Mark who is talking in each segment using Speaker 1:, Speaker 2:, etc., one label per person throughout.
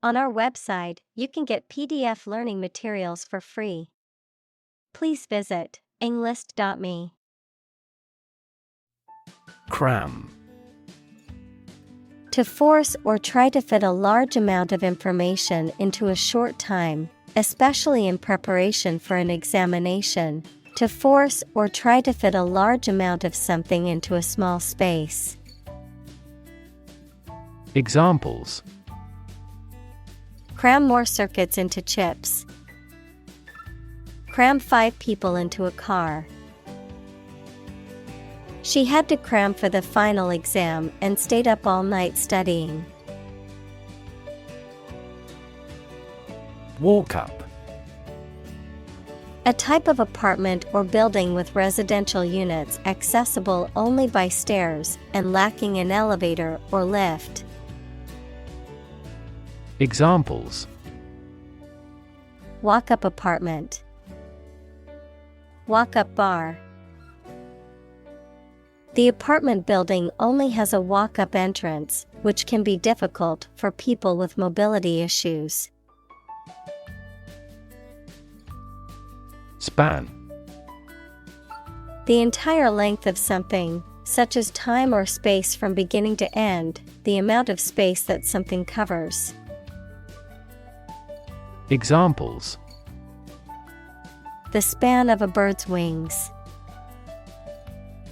Speaker 1: On our website, you can get PDF learning materials for free. Please visit englist.me.
Speaker 2: Cram.
Speaker 1: To force or try to fit a large amount of information into a short time, especially in preparation for an examination. To force or try to fit a large amount of something into a small space.
Speaker 2: Examples:
Speaker 1: Cram more circuits into chips. Cram 5 people into a car. She had to cram for the final exam and stayed up all night studying.
Speaker 2: Walk up.
Speaker 1: A type of apartment or building with residential units accessible only by stairs and lacking an elevator or lift.
Speaker 2: Examples:
Speaker 1: Walk-up apartment. Walk-up bar. The apartment building only has a walk-up entrance, which can be difficult for people with mobility issues.
Speaker 2: Span.
Speaker 1: The entire length of something, such as time or space from beginning to end, the amount of space that something covers.
Speaker 2: Examples:
Speaker 1: The span of a bird's wings.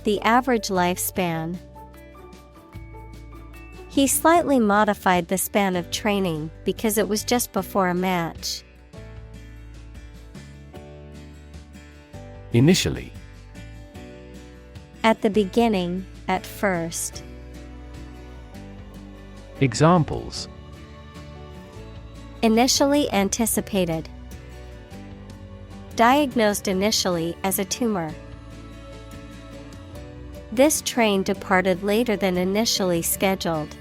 Speaker 1: The average lifespan. He slightly modified the span of training because it was just before a match.
Speaker 2: Initially.
Speaker 1: At the beginning, at first.
Speaker 2: Examples:
Speaker 1: Initially anticipated. Diagnosed initially as a tumor. This train departed later than initially scheduled.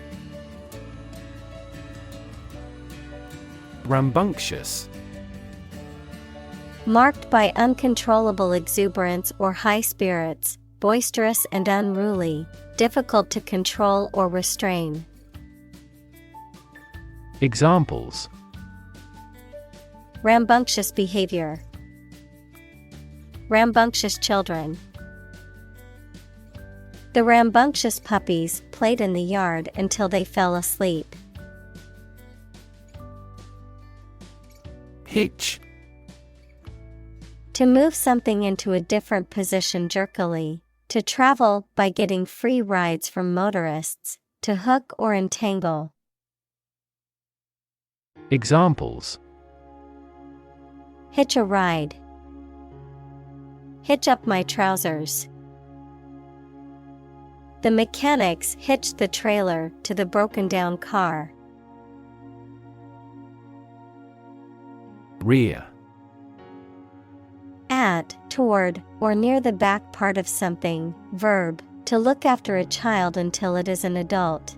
Speaker 2: Rambunctious.
Speaker 1: Marked by uncontrollable exuberance or high spirits, boisterous and unruly, difficult to control or restrain.
Speaker 2: Examples:
Speaker 1: Rambunctious behavior. Rambunctious children. The rambunctious puppies played in the yard until they fell asleep.
Speaker 2: Hitch.
Speaker 1: To move something into a different position jerkily. To travel by getting free rides from motorists. To hook or entangle.
Speaker 2: Examples:
Speaker 1: Hitch a ride. Hitch up my trousers. The mechanics hitched the trailer to the broken-down car.
Speaker 2: Rear.
Speaker 1: At, toward, or near the back part of something. Verb, to look after a child until it is an adult.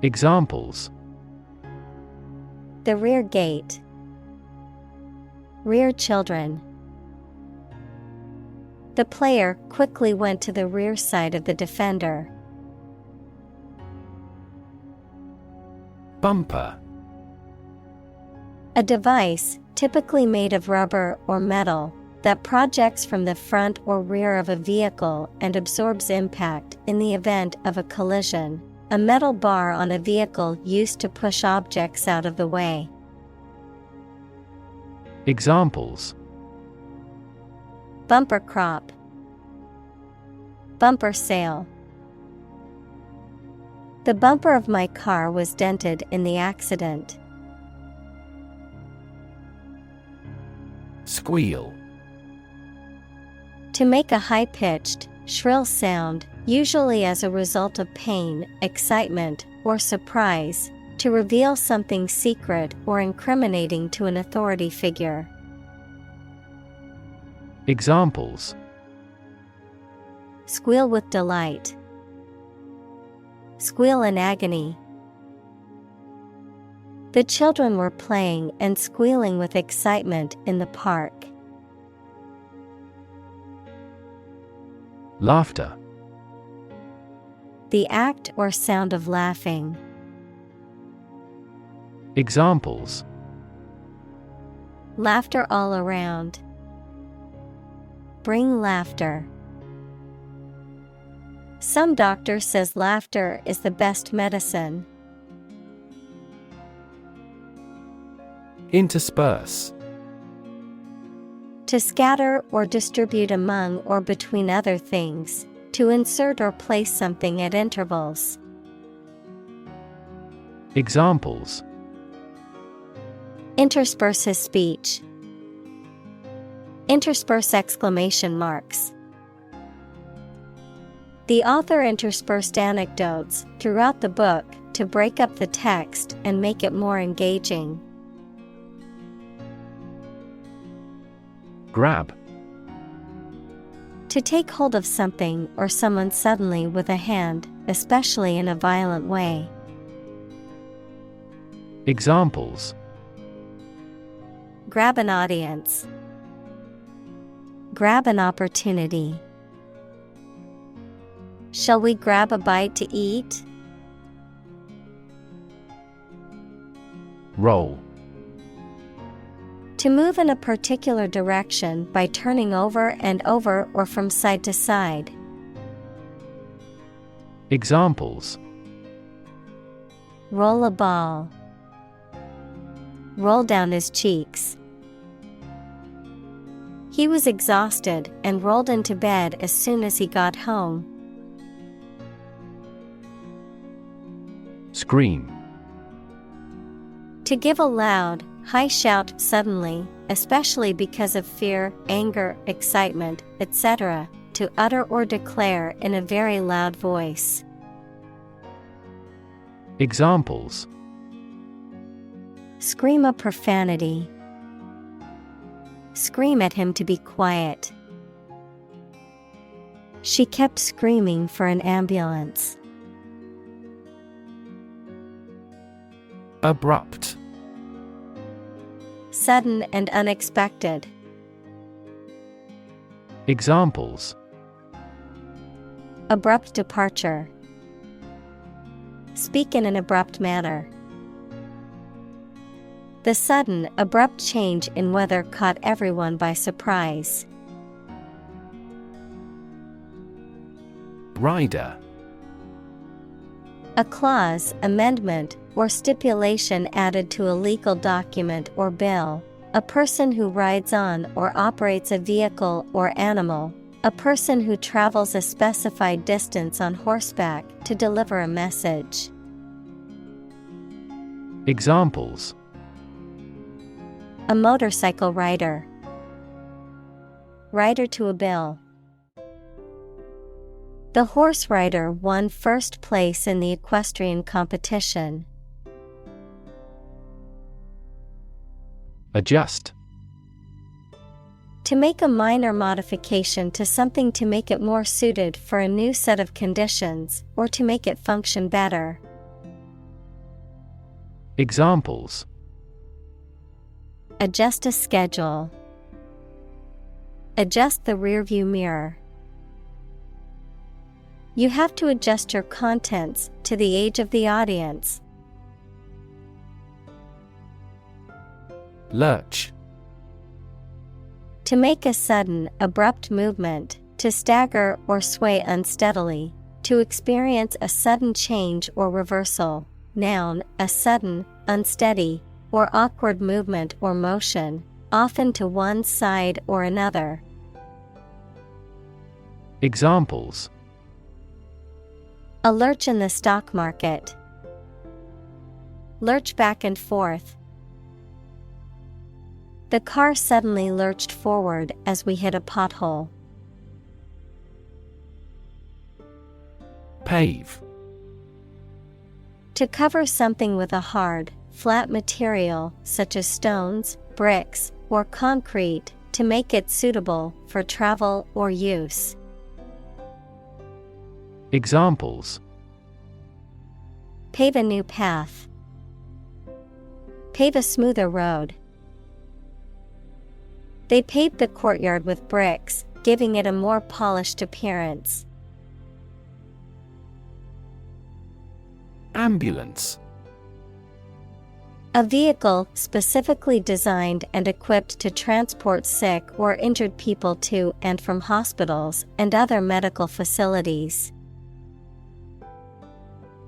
Speaker 2: Examples:
Speaker 1: The rear gate. Rear children. The player quickly went to the rear side of the defender.
Speaker 2: Bumper.
Speaker 1: A device, typically made of rubber or metal, that projects from the front or rear of a vehicle and absorbs impact in the event of a collision. A metal bar on a vehicle used to push objects out of the way.
Speaker 2: Examples:
Speaker 1: Bumper crop. Bumper sale. The bumper of my car was dented in the accident.
Speaker 2: Squeal.
Speaker 1: To make a high-pitched, shrill sound, usually as a result of pain, excitement, or surprise, to reveal something secret or incriminating to an authority figure.
Speaker 2: Examples:
Speaker 1: Squeal with delight. Squeal in agony. The children were playing and squealing with excitement in the park.
Speaker 2: Laughter.
Speaker 1: The act or sound of laughing.
Speaker 2: Examples:
Speaker 1: Laughter all around. Bring laughter. Some doctor says laughter is the best medicine.
Speaker 2: Intersperse.
Speaker 1: To scatter or distribute among or between other things, to insert or place something at intervals.
Speaker 2: Examples:
Speaker 1: Intersperse his speech. Intersperse exclamation marks. The author interspersed anecdotes throughout the book to break up the text and make it more engaging.
Speaker 2: Grab.
Speaker 1: To take hold of something or someone suddenly with a hand, especially in a violent way.
Speaker 2: Examples:
Speaker 1: Grab an audience. Grab an opportunity. Shall we grab a bite to eat?
Speaker 2: Roll.
Speaker 1: To move in a particular direction by turning over and over or from side to side.
Speaker 2: Examples:
Speaker 1: Roll a ball. Roll down his cheeks. He was exhausted and rolled into bed as soon as he got home.
Speaker 2: Scream.
Speaker 1: To give a loud, high shout suddenly, especially because of fear, anger, excitement, etc., to utter or declare in a very loud voice.
Speaker 2: Examples:
Speaker 1: Scream a profanity. Scream at him to be quiet. She kept screaming for an ambulance.
Speaker 2: Abrupt.
Speaker 1: Sudden and unexpected.
Speaker 2: Examples:
Speaker 1: Abrupt departure. Speak in an abrupt manner. The sudden, abrupt change in weather caught everyone by surprise.
Speaker 2: Rider.
Speaker 1: A clause, amendment, or stipulation added to a legal document or bill. A person who rides on or operates a vehicle or animal. A person who travels a specified distance on horseback to deliver a message.
Speaker 2: Examples:
Speaker 1: A motorcycle rider. Rider to a bill. The horse rider won first place in the equestrian competition.
Speaker 2: Adjust.
Speaker 1: To make a minor modification to something to make it more suited for a new set of conditions, or to make it function better.
Speaker 2: Examples:
Speaker 1: Adjust a schedule. Adjust the rearview mirror. You have to adjust your contents to the age of the audience.
Speaker 2: Lurch.
Speaker 1: To make a sudden, abrupt movement, to stagger or sway unsteadily, to experience a sudden change or reversal. Noun, a sudden, unsteady, or awkward movement or motion, often to one side or another.
Speaker 2: Examples:
Speaker 1: A lurch in the stock market. Lurch back and forth. The car suddenly lurched forward as we hit a pothole.
Speaker 2: Pave.
Speaker 1: To cover something with a hard, flat material such as stones, bricks, or concrete, to make it suitable for travel or use.
Speaker 2: Examples:
Speaker 1: Pave a new path. Pave a smoother road. They paved the courtyard with bricks, giving it a more polished appearance.
Speaker 2: Ambulance.
Speaker 1: A vehicle specifically designed and equipped to transport sick or injured people to and from hospitals and other medical facilities.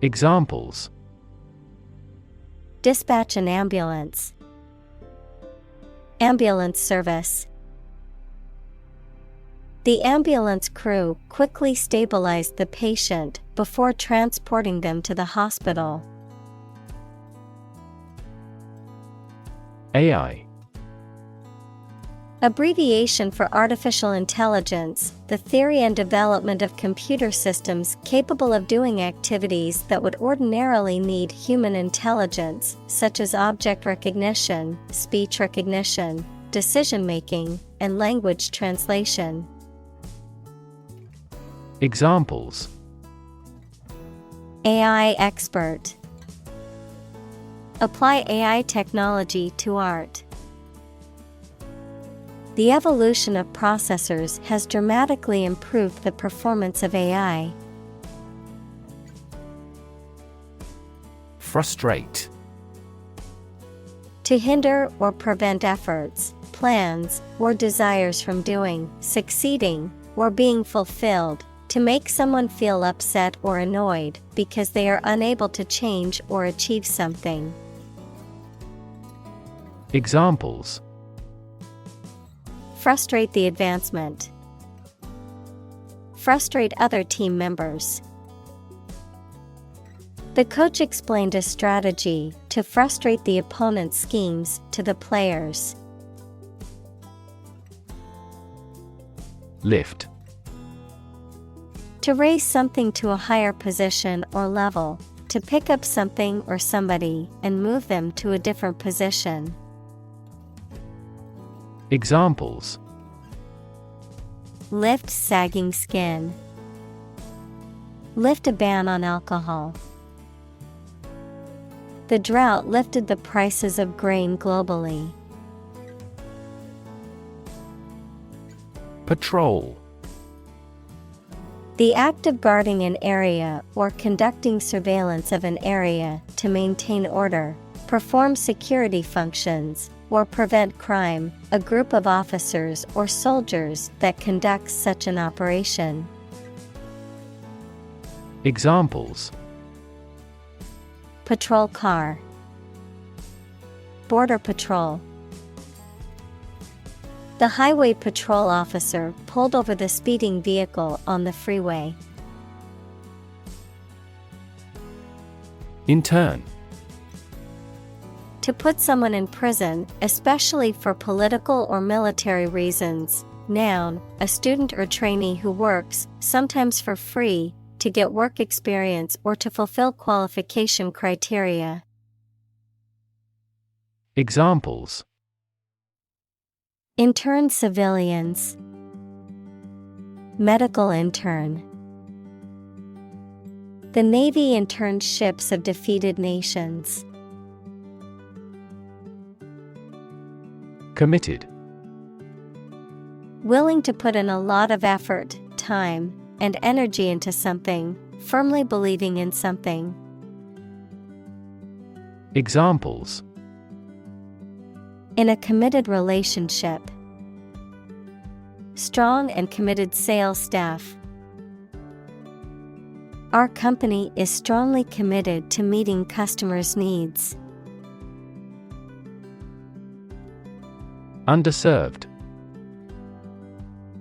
Speaker 2: Examples:
Speaker 1: Dispatch an ambulance. Ambulance service. The ambulance crew quickly stabilized the patient before transporting them to the hospital.
Speaker 2: AI.
Speaker 1: Abbreviation for artificial intelligence, the theory and development of computer systems capable of doing activities that would ordinarily need human intelligence, such as object recognition, speech recognition, decision-making, and language translation.
Speaker 2: Examples:
Speaker 1: AI expert. Apply AI technology to art. The evolution of processors has dramatically improved the performance of AI.
Speaker 2: Frustrate.
Speaker 1: To hinder or prevent efforts, plans, or desires from doing, succeeding, or being fulfilled. To make someone feel upset or annoyed because they are unable to change or achieve something.
Speaker 2: Examples:
Speaker 1: Frustrate the advancement. Frustrate other team members. The coach explained a strategy to frustrate the opponent's schemes to the players.
Speaker 2: Lift.
Speaker 1: To raise something to a higher position or level, to pick up something or somebody and move them to a different position.
Speaker 2: Examples:
Speaker 1: Lift sagging skin. Lift a ban on alcohol. The drought lifted the prices of grain globally.
Speaker 2: Patrol.
Speaker 1: The act of guarding an area or conducting surveillance of an area to maintain order, perform security functions, or prevent crime, a group of officers or soldiers that conducts such an operation.
Speaker 2: Examples:
Speaker 1: Patrol car. Border patrol. The highway patrol officer pulled over the speeding vehicle on the freeway.
Speaker 2: Intern.
Speaker 1: To put someone in prison, especially for political or military reasons. Noun, a student or trainee who works, sometimes for free, to get work experience or to fulfill qualification criteria.
Speaker 2: Examples:
Speaker 1: Intern civilians. Medical intern. The Navy interned ships of defeated nations.
Speaker 2: Committed.
Speaker 1: Willing to put in a lot of effort, time, and energy into something, firmly believing in something.
Speaker 2: Examples:
Speaker 1: In a committed relationship. Strong and committed sales staff. Our company is strongly committed to meeting customers' needs.
Speaker 2: Underserved.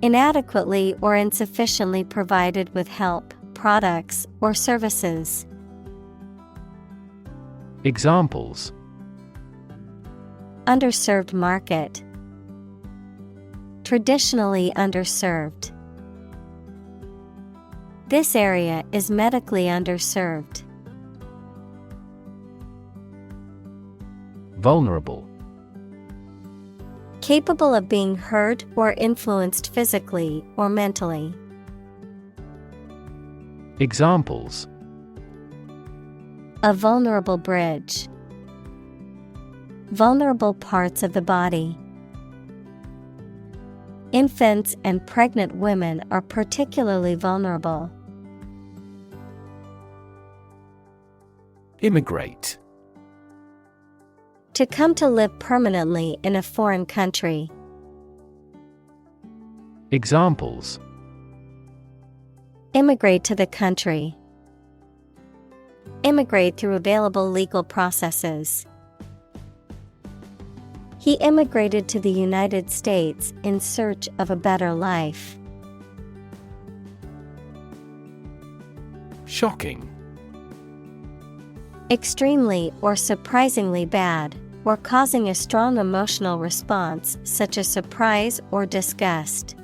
Speaker 1: Inadequately or insufficiently provided with help, products, or services.
Speaker 2: Examples:
Speaker 1: Underserved market. Traditionally underserved. This area is medically underserved.
Speaker 2: Vulnerable.
Speaker 1: Capable of being hurt or influenced physically or mentally.
Speaker 2: Examples:
Speaker 1: A vulnerable bridge. Vulnerable parts of the body. Infants and pregnant women are particularly vulnerable.
Speaker 2: Immigrate.
Speaker 1: To come to live permanently in a foreign country.
Speaker 2: Examples:
Speaker 1: Immigrate to the country. Immigrate through available legal processes. He immigrated to the United States in search of a better life.
Speaker 2: Shocking.
Speaker 1: Extremely or surprisingly bad, or causing a strong emotional response such as surprise or disgust.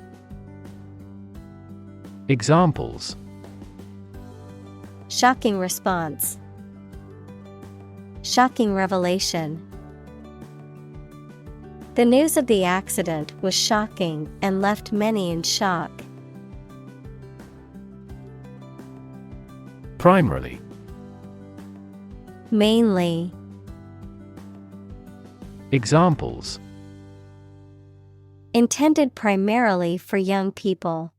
Speaker 2: Examples:
Speaker 1: Shocking response. Shocking revelation. The news of the accident was shocking and left many in shock.
Speaker 2: Primarily.
Speaker 1: Mainly.
Speaker 2: Examples:
Speaker 1: Intended primarily for young people.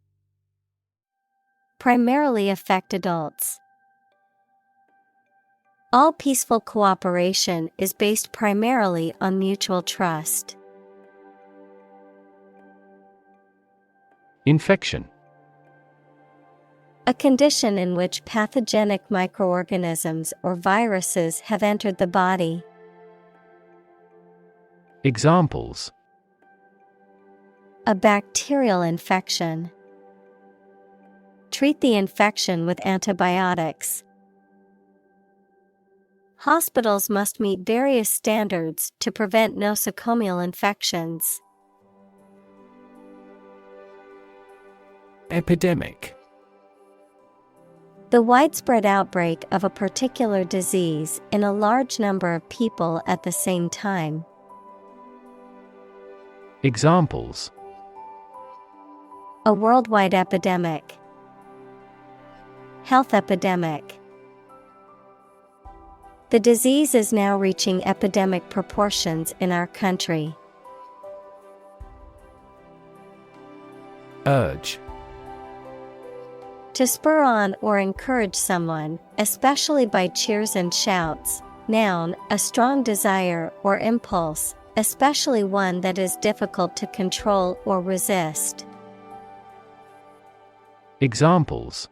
Speaker 1: Primarily affect adults. All peaceful cooperation is based primarily on mutual trust.
Speaker 2: Infection.
Speaker 1: A condition in which pathogenic microorganisms or viruses have entered the body.
Speaker 2: Examples:
Speaker 1: A bacterial infection. Treat the infection with antibiotics. Hospitals must meet various standards to prevent nosocomial infections.
Speaker 2: Epidemic.
Speaker 1: The widespread outbreak of a particular disease in a large number of people at the same time.
Speaker 2: Examples:
Speaker 1: A worldwide epidemic. Health epidemic. The disease is now reaching epidemic proportions in our country.
Speaker 2: Urge.
Speaker 1: To spur on or encourage someone, especially by cheers and shouts. Noun, a strong desire or impulse, especially one that is difficult to control or resist.
Speaker 2: Examples: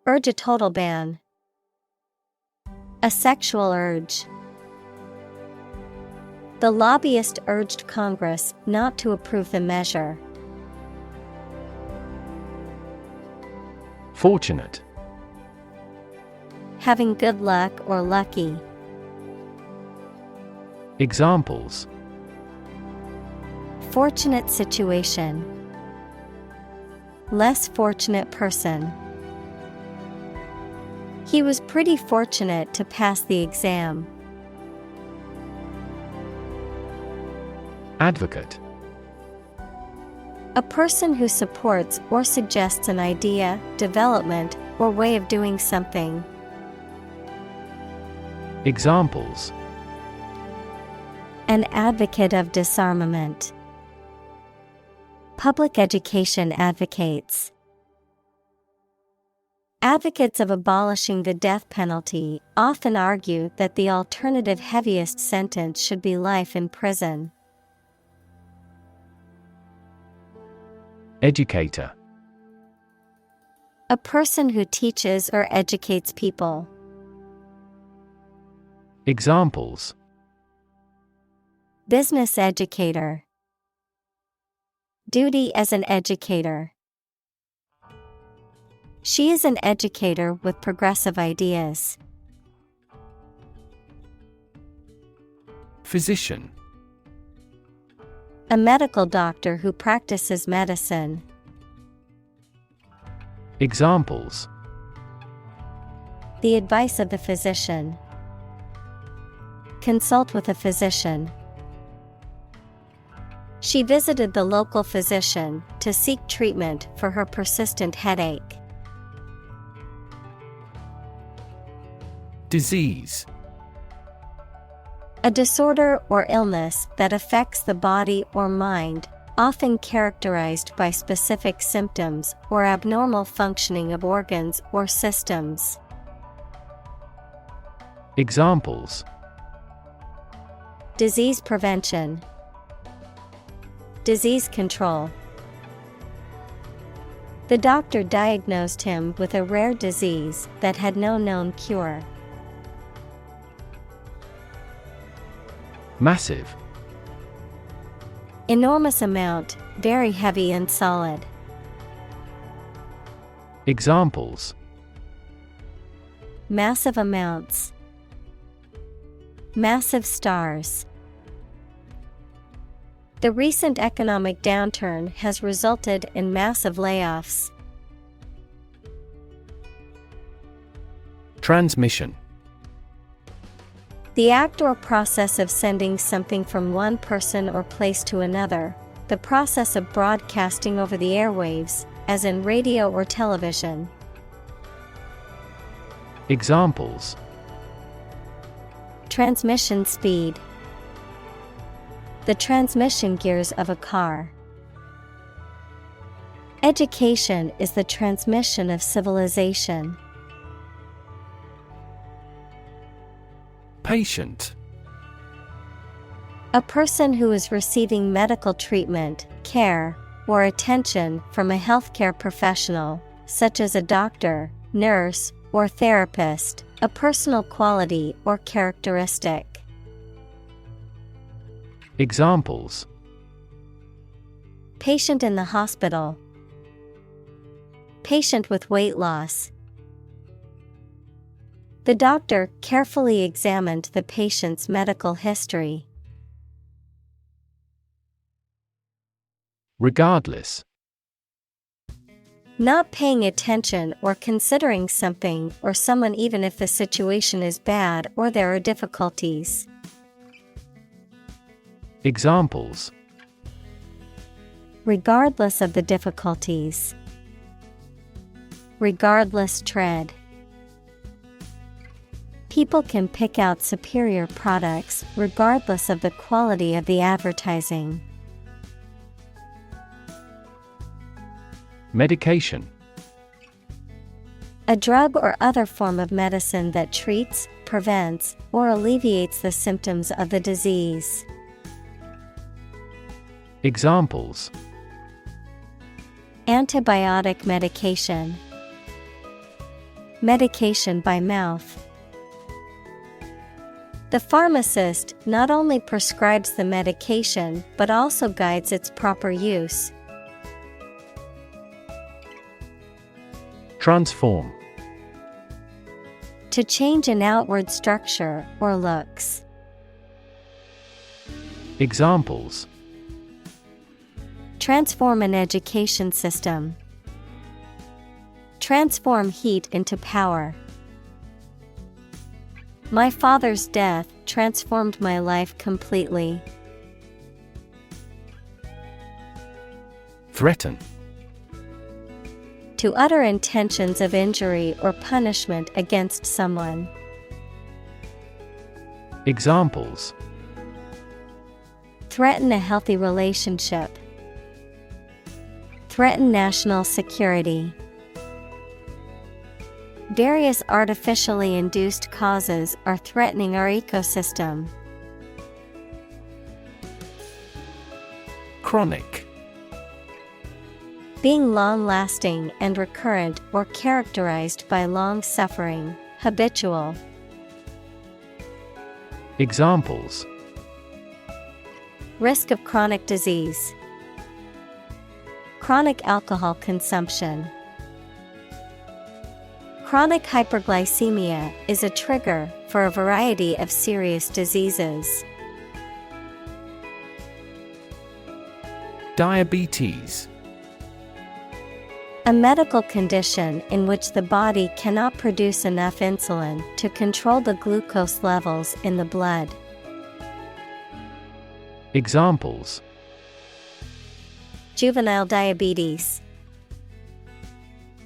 Speaker 1: Urge a total ban. A sexual urge. The lobbyist urged Congress not to approve the measure.
Speaker 2: Fortunate.
Speaker 1: Having good luck or lucky.
Speaker 2: Examples:
Speaker 1: Fortunate situation. Less fortunate person. He was pretty fortunate to pass the exam.
Speaker 2: Advocate.
Speaker 1: A person who supports or suggests an idea, development, or way of doing something.
Speaker 2: Examples:
Speaker 1: An advocate of disarmament. Public education advocates. Advocates of abolishing the death penalty often argue that the alternative heaviest sentence should be life in prison.
Speaker 2: Educator.
Speaker 1: A person who teaches or educates people.
Speaker 2: Examples:
Speaker 1: Business educator. Duty as an educator. She is an educator with progressive ideas.
Speaker 2: Physician.
Speaker 1: A medical doctor who practices medicine.
Speaker 2: Examples:
Speaker 1: The advice of the physician. Consult with a physician. She visited the local physician to seek treatment for her persistent headache.
Speaker 2: Disease.
Speaker 1: A disorder or illness that affects the body or mind, often characterized by specific symptoms or abnormal functioning of organs or systems.
Speaker 2: Examples:
Speaker 1: disease prevention, disease control. The doctor diagnosed him with a rare disease that had no known cure.
Speaker 2: Massive.
Speaker 1: Enormous amount, very heavy and solid.
Speaker 2: Examples:
Speaker 1: Massive amounts, massive stars. The recent economic downturn has resulted in massive layoffs.
Speaker 2: Transmission.
Speaker 1: The act or process of sending something from one person or place to another, the process of broadcasting over the airwaves, as in radio or television.
Speaker 2: Examples:
Speaker 1: Transmission speed, the transmission gears of a car. Education is the transmission of civilization.
Speaker 2: Patient.
Speaker 1: A person who is receiving medical treatment, care, or attention from a healthcare professional, such as a doctor, nurse, or therapist, a personal quality or characteristic.
Speaker 2: Examples:
Speaker 1: Patient in the hospital, patient with weight loss. The doctor carefully examined the patient's medical history.
Speaker 2: Regardless.
Speaker 1: Not paying attention or considering something or someone even if the situation is bad or there are difficulties.
Speaker 2: Examples:
Speaker 1: Regardless of the difficulties, regardless tread. People can pick out superior products regardless of the quality of the advertising.
Speaker 2: Medication.
Speaker 1: A drug or other form of medicine that treats, prevents, or alleviates the symptoms of the disease.
Speaker 2: Examples:
Speaker 1: Antibiotic medication, medication by mouth. The pharmacist not only prescribes the medication but also guides its proper use.
Speaker 2: Transform.
Speaker 1: To change an outward structure or looks.
Speaker 2: Examples:
Speaker 1: Transform an education system. Transform heat into power. My father's death transformed my life completely.
Speaker 2: Threaten.
Speaker 1: To utter intentions of injury or punishment against someone.
Speaker 2: Examples:
Speaker 1: Threaten a healthy relationship. Threaten national security. Various artificially induced causes are threatening our ecosystem.
Speaker 2: Chronic.
Speaker 1: Being long-lasting and recurrent or characterized by long suffering, habitual.
Speaker 2: Examples:
Speaker 1: Risk of chronic disease. Chronic alcohol consumption. Chronic hyperglycemia is a trigger for a variety of serious diseases.
Speaker 2: Diabetes.
Speaker 1: A medical condition in which the body cannot produce enough insulin to control the glucose levels in the blood.
Speaker 2: Examples:
Speaker 1: Juvenile diabetes.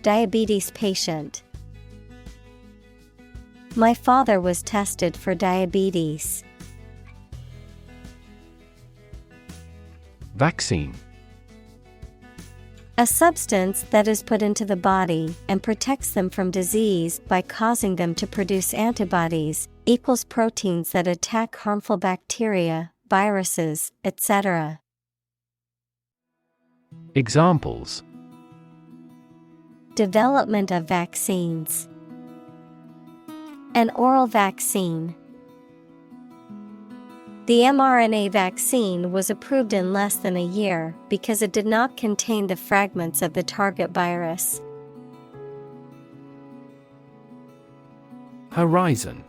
Speaker 1: Diabetes patient. My father was tested for diabetes.
Speaker 2: Vaccine.
Speaker 1: A substance that is put into the body and protects them from disease by causing them to produce antibodies, equals proteins that attack harmful bacteria, viruses, etc.
Speaker 2: Examples:
Speaker 1: Development of vaccines. An oral vaccine. The mRNA vaccine was approved in less than a year because it did not contain the fragments of the target virus.
Speaker 2: Horizon.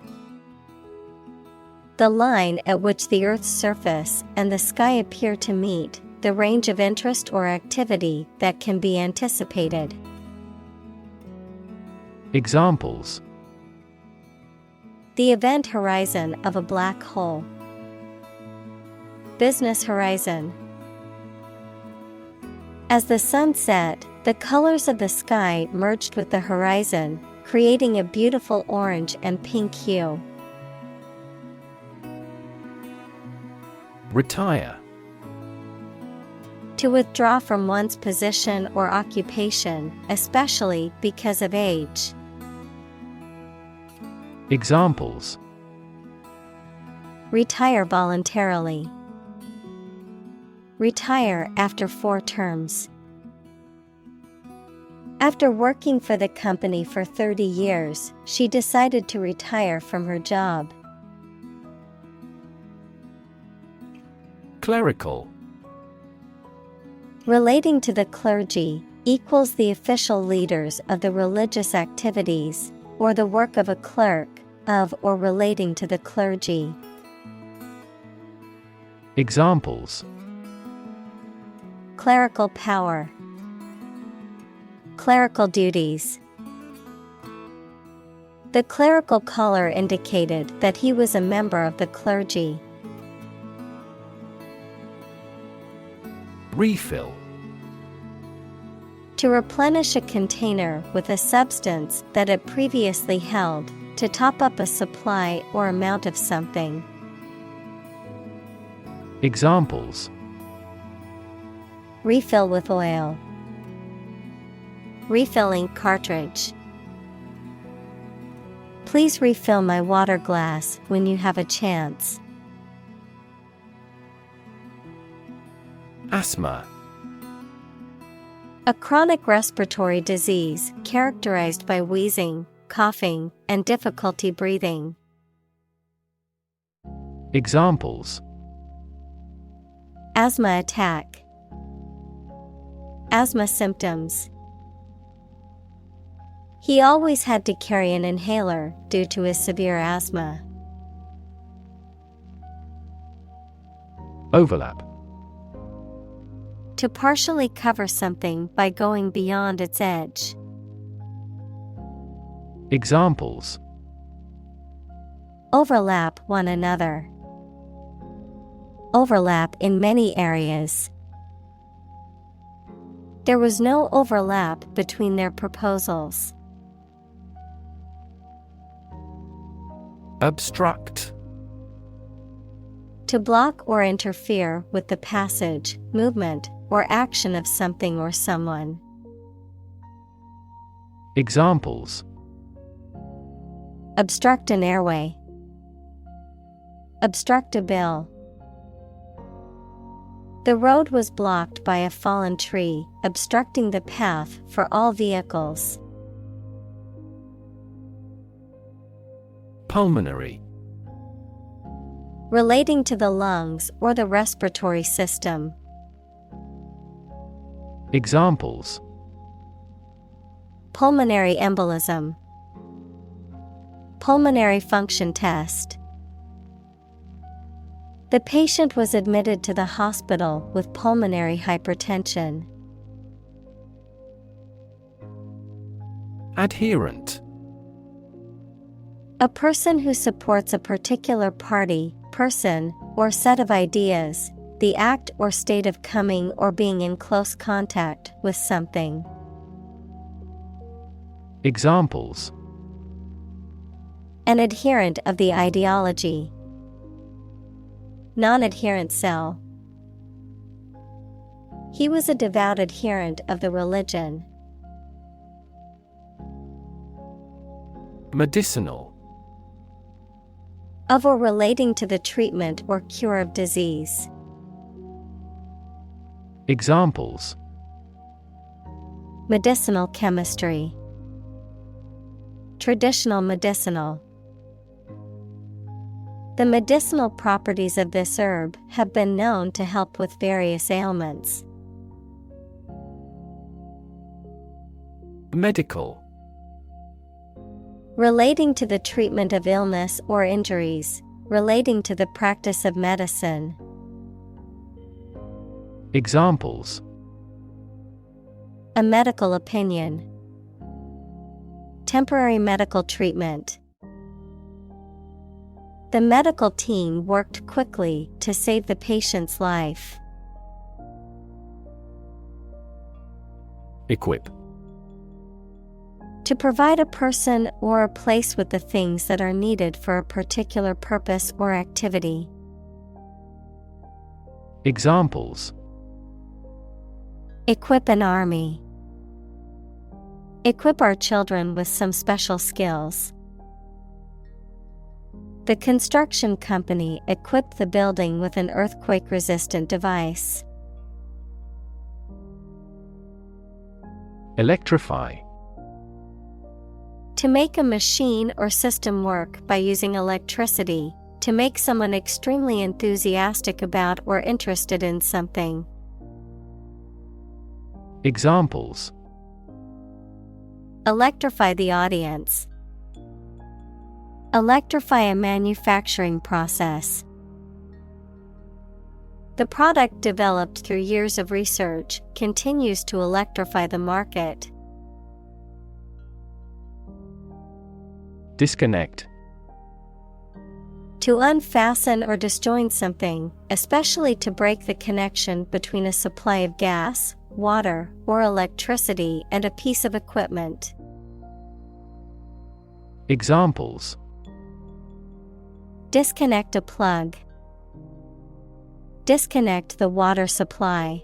Speaker 1: The line at which the Earth's surface and the sky appear to meet, the range of interest or activity that can be anticipated.
Speaker 2: Examples:
Speaker 1: The event horizon of a black hole. Business horizon. As the sun set, the colors of the sky merged with the horizon, creating a beautiful orange and pink hue.
Speaker 2: Retire.
Speaker 1: To withdraw from one's position or occupation, especially because of age.
Speaker 2: Examples:
Speaker 1: Retire voluntarily. Retire after 4 terms. After working for the company for 30 years, she decided to retire from her job.
Speaker 2: Clerical.
Speaker 1: Relating to the clergy, equals the official leaders of the religious activities, or the work of a clerk, of or relating to the clergy.
Speaker 2: Examples:
Speaker 1: Clerical power. Clerical duties. The clerical collar indicated that he was a member of the clergy.
Speaker 2: Refill.
Speaker 1: To replenish a container with a substance that it previously held, to top up a supply or amount of something.
Speaker 2: Examples:
Speaker 1: Refill with oil. Refilling cartridge. Please refill my water glass when you have a chance.
Speaker 2: Asthma.
Speaker 1: A chronic respiratory disease characterized by wheezing, coughing, and difficulty breathing.
Speaker 2: Examples:
Speaker 1: Asthma attack. Asthma symptoms. He always had to carry an inhaler due to his severe asthma.
Speaker 2: Overlap.
Speaker 1: To partially cover something by going beyond its edge.
Speaker 2: Examples:
Speaker 1: Overlap one another. Overlap in many areas. There was no overlap between their proposals.
Speaker 2: Obstruct.
Speaker 1: To block or interfere with the passage, movement, or action of something or someone.
Speaker 2: Examples:
Speaker 1: Obstruct an airway. Obstruct a bill. The road was blocked by a fallen tree, obstructing the path for all vehicles.
Speaker 2: Pulmonary.
Speaker 1: Relating to the lungs or the respiratory system.
Speaker 2: Examples:
Speaker 1: Pulmonary embolism. Pulmonary function test. The patient was admitted to the hospital with pulmonary hypertension.
Speaker 2: Adherent.
Speaker 1: A person who supports a particular party, person, or set of ideas, the act or state of coming or being in close contact with something.
Speaker 2: Examples:
Speaker 1: An adherent of the ideology. Non-adherent cell. He was a devout adherent of the religion.
Speaker 2: Medicinal.
Speaker 1: Of or relating to the treatment or cure of disease.
Speaker 2: Examples:
Speaker 1: Medicinal chemistry. Traditional medicinal. The medicinal properties of this herb have been known to help with various ailments.
Speaker 2: Medical.
Speaker 1: Relating to the treatment of illness or injuries, relating to the practice of medicine.
Speaker 2: Examples:
Speaker 1: A medical opinion. Temporary medical treatment. The medical team worked quickly to save the patient's life.
Speaker 2: Equip.
Speaker 1: To provide a person or a place with the things that are needed for a particular purpose or activity.
Speaker 2: Examples:
Speaker 1: Equip an army. Equip our children with some special skills. The construction company equipped the building with an earthquake-resistant device.
Speaker 2: Electrify.
Speaker 1: To make a machine or system work by using electricity, to make someone extremely enthusiastic about or interested in something.
Speaker 2: Examples:
Speaker 1: Electrify the audience. Electrify a manufacturing process. The product developed through years of research continues to electrify the market.
Speaker 2: Disconnect.
Speaker 1: To unfasten or disjoin something, especially to break the connection between a supply of gas, water, or electricity and a piece of equipment.
Speaker 2: Examples:
Speaker 1: Disconnect a plug. Disconnect the water supply.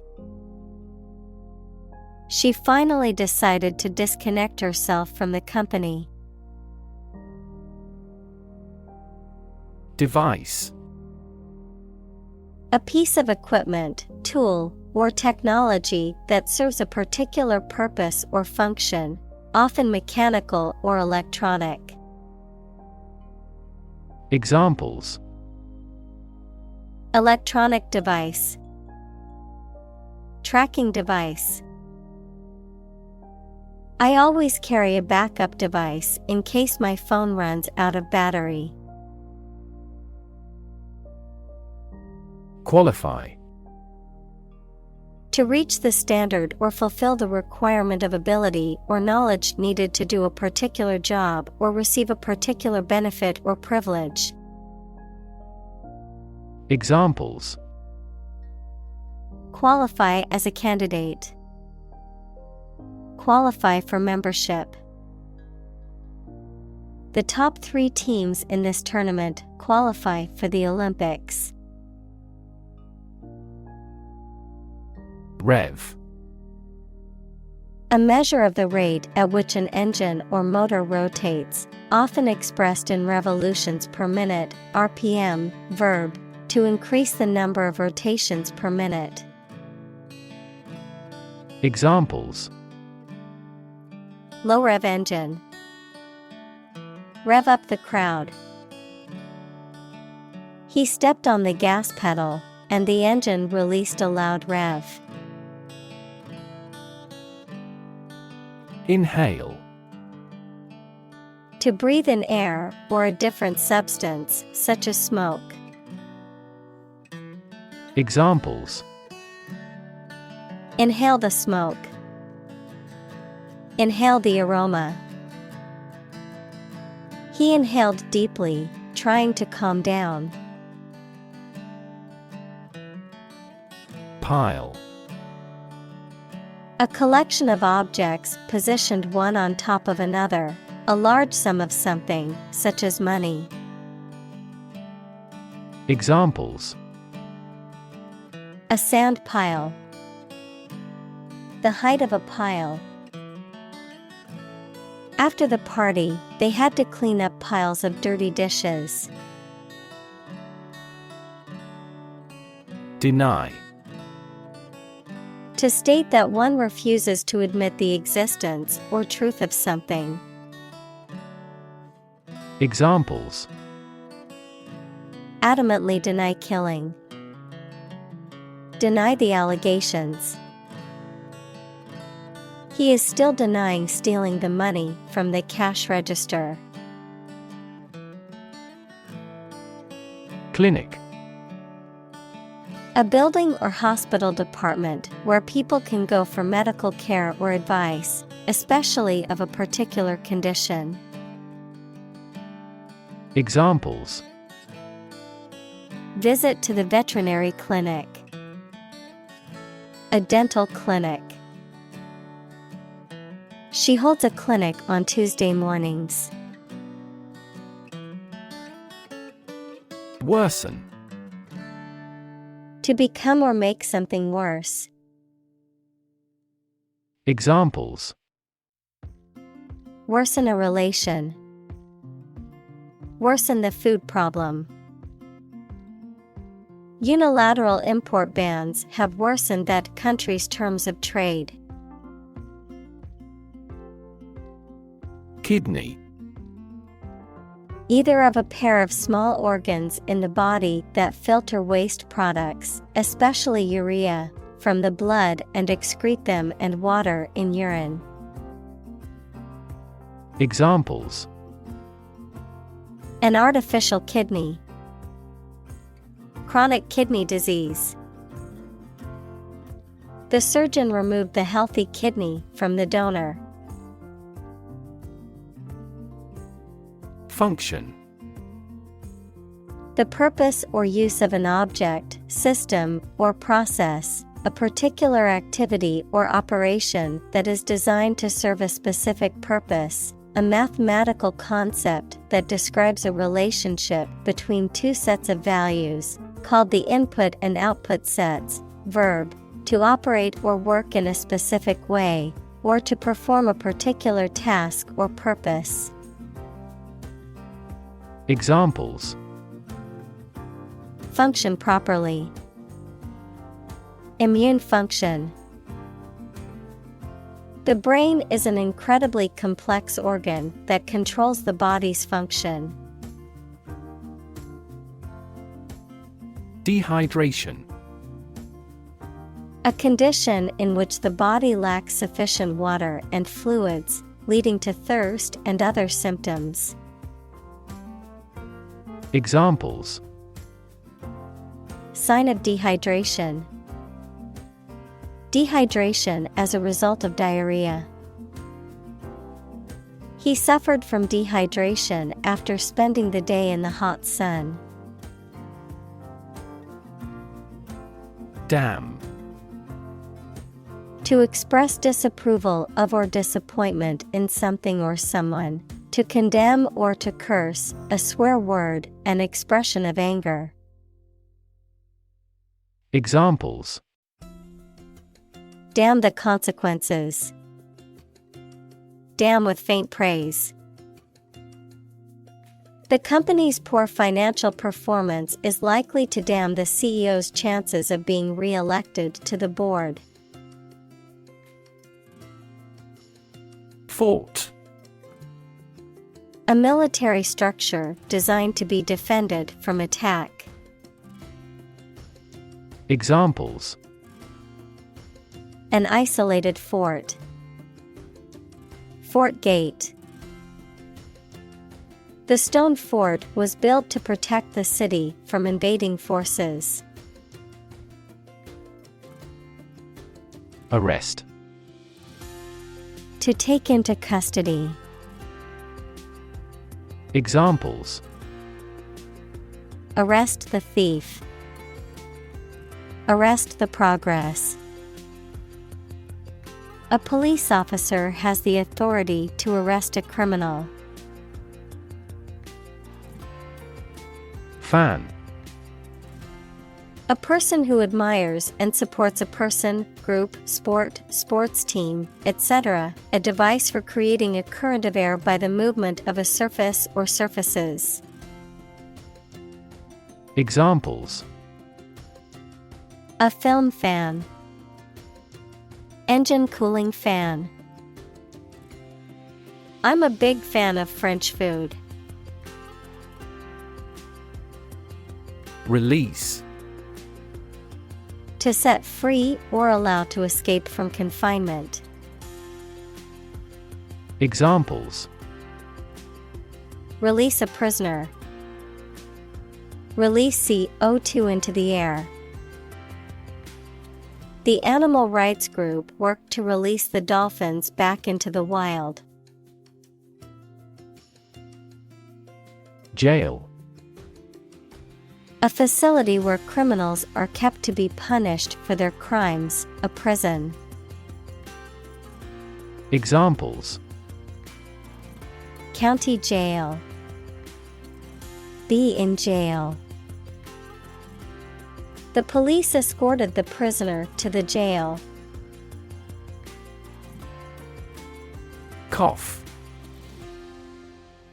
Speaker 1: She finally decided to disconnect herself from the company.
Speaker 2: Device.
Speaker 1: A piece of equipment, tool, or technology that serves a particular purpose or function, often mechanical or electronic.
Speaker 2: Examples:
Speaker 1: Electronic device. Tracking device. I always carry a backup device in case my phone runs out of battery.
Speaker 2: Qualify.
Speaker 1: To reach the standard or fulfill the requirement of ability or knowledge needed to do a particular job or receive a particular benefit or privilege.
Speaker 2: Examples:
Speaker 1: Qualify as a candidate. Qualify for membership. The top 3 teams in this tournament qualify for the Olympics.
Speaker 2: Rev.
Speaker 1: A measure of the rate at which an engine or motor rotates, often expressed in revolutions per minute, RPM, verb, to increase the number of rotations per minute.
Speaker 2: Examples:
Speaker 1: Low rev engine. Rev up the crowd. He stepped on the gas pedal, and the engine released a loud rev.
Speaker 2: Inhale.
Speaker 1: To breathe in air or a different substance, such as smoke.
Speaker 2: Examples:
Speaker 1: Inhale the smoke. Inhale the aroma. He inhaled deeply, trying to calm down.
Speaker 2: Pile.
Speaker 1: A collection of objects positioned one on top of another, a large sum of something, such as money.
Speaker 2: Examples:
Speaker 1: A sand pile. The height of a pile. After the party, they had to clean up piles of dirty dishes.
Speaker 2: Deny.
Speaker 1: To state that one refuses to admit the existence or truth of something.
Speaker 2: Examples:
Speaker 1: Adamantly deny killing. Deny the allegations. He is still denying stealing the money from the cash register.
Speaker 2: Clinic.
Speaker 1: A building or hospital department where people can go for medical care or advice, especially of a particular condition.
Speaker 2: Examples:
Speaker 1: Visit to the veterinary clinic. A dental clinic. She holds a clinic on Tuesday mornings.
Speaker 2: Worsen.
Speaker 1: To become or make something worse.
Speaker 2: Examples:
Speaker 1: Worsen a relation. Worsen the food problem. Unilateral import bans have worsened that country's terms of trade.
Speaker 2: Kidney.
Speaker 1: Either of a pair of small organs in the body that filter waste products, especially urea, from the blood and excrete them and water in urine.
Speaker 2: Examples:
Speaker 1: An artificial kidney. Chronic kidney disease. The surgeon removed the healthy kidney from the donor.
Speaker 2: Function.
Speaker 1: The purpose or use of an object, system, or process, a particular activity or operation that is designed to serve a specific purpose, a mathematical concept that describes a relationship between two sets of values, called the input and output sets. Verb, to operate or work in a specific way, or to perform a particular task or purpose.
Speaker 2: Examples:
Speaker 1: Function properly. Immune function. The brain is an incredibly complex organ that controls the body's function.
Speaker 2: Dehydration.
Speaker 1: A condition in which the body lacks sufficient water and fluids, leading to thirst and other symptoms.
Speaker 2: Examples:
Speaker 1: Sign of dehydration. Dehydration as a result of diarrhea. He suffered from dehydration after spending the day in the hot sun.
Speaker 2: Damn.
Speaker 1: To express disapproval of or disappointment in something or someone. To condemn or to curse, a swear word, an expression of anger.
Speaker 2: Examples:
Speaker 1: Damn the consequences. Damn with faint praise. The company's poor financial performance is likely to damn the CEO's chances of being re-elected to the board.
Speaker 2: Fort.
Speaker 1: A military structure designed to be defended from attack.
Speaker 2: Examples:
Speaker 1: An isolated fort. Fort gate. The stone fort was built to protect the city from invading forces.
Speaker 2: Arrest.
Speaker 1: To take into custody.
Speaker 2: Examples:
Speaker 1: Arrest the thief. Arrest the progress. A police officer has the authority to arrest a criminal.
Speaker 2: Fan.
Speaker 1: A person who admires and supports a person, group, sport, sports team, etc. A device for creating a current of air by the movement of a surface or surfaces.
Speaker 2: Examples:
Speaker 1: A film fan. Engine cooling fan. I'm a big fan of French food.
Speaker 2: Release.
Speaker 1: To set free or allow to escape from confinement.
Speaker 2: Examples:
Speaker 1: Release a prisoner. Release CO2 into the air. The animal rights group worked to release the dolphins back into the wild.
Speaker 2: Jail.
Speaker 1: A facility where criminals are kept to be punished for their crimes, a prison.
Speaker 2: Examples:
Speaker 1: County jail. Be in jail. The police escorted the prisoner to the jail.
Speaker 2: Cough.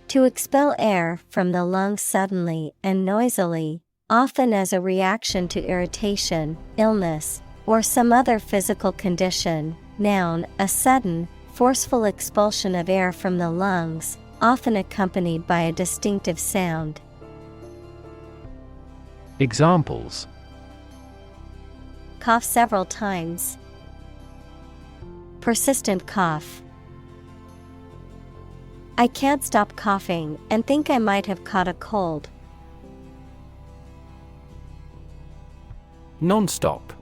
Speaker 1: To expel air from the lungs suddenly and noisily, often as a reaction to irritation, illness, or some other physical condition. Noun, a sudden, forceful expulsion of air from the lungs, often accompanied by a distinctive sound.
Speaker 2: Examples:
Speaker 1: Cough several times. Persistent cough. I can't stop coughing and think I might have caught a cold.
Speaker 2: Non-stop.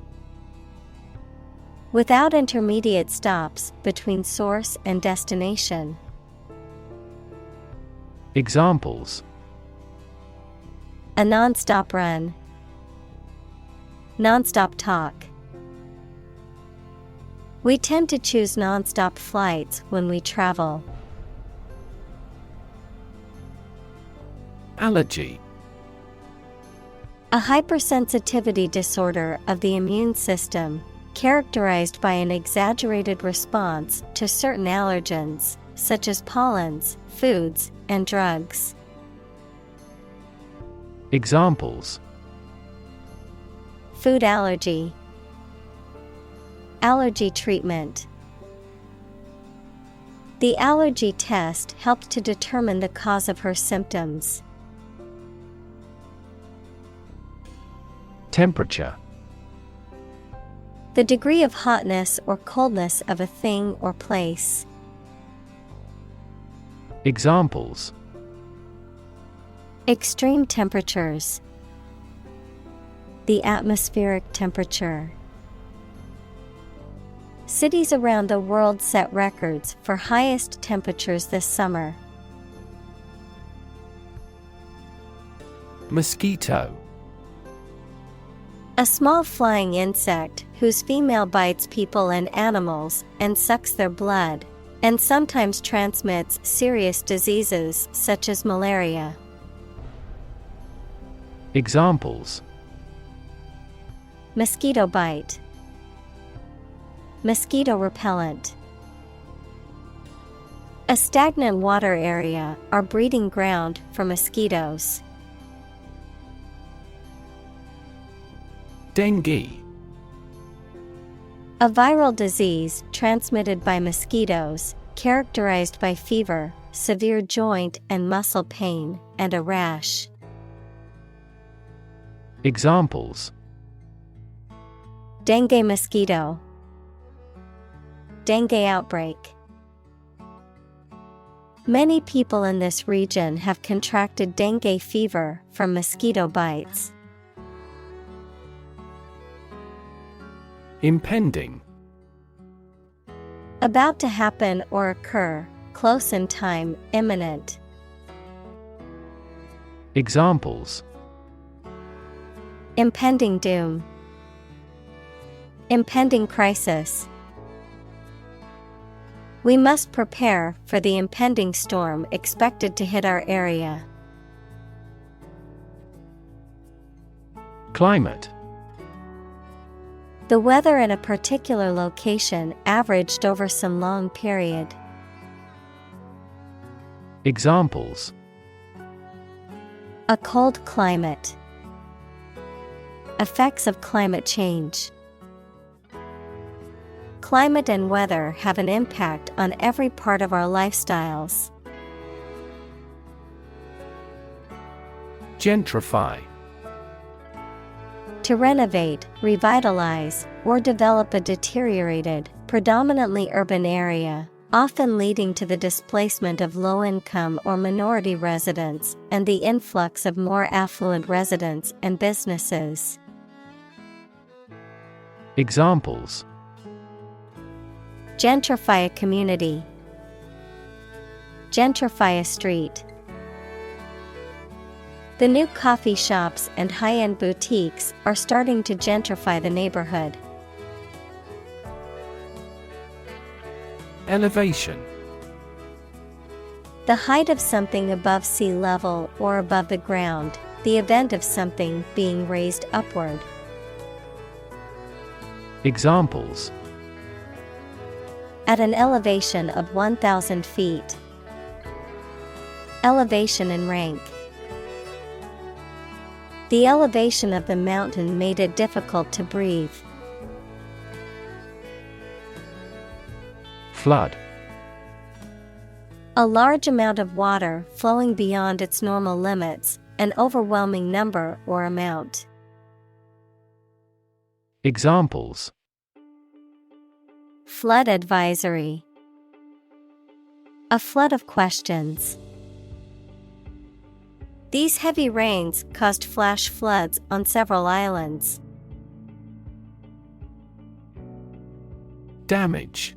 Speaker 1: Without intermediate stops between source and destination.
Speaker 2: Examples:
Speaker 1: A non-stop run. Non-stop talk. We tend to choose non-stop flights when we travel.
Speaker 2: Allergy.
Speaker 1: A hypersensitivity disorder of the immune system, characterized by an exaggerated response to certain allergens, such as pollens, foods, and drugs.
Speaker 2: Examples:
Speaker 1: Food allergy. Allergy treatment. The allergy test helped to determine the cause of her symptoms.
Speaker 2: Temperature.
Speaker 1: The degree of hotness or coldness of a thing or place.
Speaker 2: Examples:
Speaker 1: Extreme temperatures. The atmospheric temperature. Cities around the world set records for highest temperatures this summer.
Speaker 2: Mosquito.
Speaker 1: A small flying insect whose female bites people and animals and sucks their blood, and sometimes transmits serious diseases such as malaria.
Speaker 2: Examples:
Speaker 1: Mosquito bite. Mosquito repellent. A stagnant water area or breeding ground for mosquitoes.
Speaker 2: Dengue.
Speaker 1: A viral disease transmitted by mosquitoes, characterized by fever, severe joint and muscle pain, and a rash.
Speaker 2: Examples:
Speaker 1: Dengue mosquito. Dengue outbreak. Many people in this region have contracted dengue fever from mosquito bites.
Speaker 2: Impending.
Speaker 1: About to happen or occur, close in time, imminent.
Speaker 2: Examples:
Speaker 1: Impending doom. Impending crisis. We must prepare for the impending storm expected to hit our area.
Speaker 2: Climate.
Speaker 1: The weather in a particular location averaged over some long period.
Speaker 2: Examples:
Speaker 1: A cold climate. Effects of climate change. Climate and weather have an impact on every part of our lifestyles.
Speaker 2: Gentrify.
Speaker 1: To renovate, revitalize, or develop a deteriorated, predominantly urban area, often leading to the displacement of low-income or minority residents and the influx of more affluent residents and businesses.
Speaker 2: Examples:
Speaker 1: gentrify a community, gentrify a street. The new coffee shops and high-end boutiques are starting to gentrify the neighborhood.
Speaker 2: Elevation.
Speaker 1: The height of something above sea level or above the ground, the event of something being raised upward.
Speaker 2: Examples:
Speaker 1: at an elevation of 1,000 feet. Elevation in rank. The elevation of the mountain made it difficult to breathe.
Speaker 2: Flood.
Speaker 1: A large amount of water flowing beyond its normal limits, an overwhelming number or amount.
Speaker 2: Examples:
Speaker 1: flood advisory. A flood of questions. These heavy rains caused flash floods on several islands.
Speaker 2: Damage.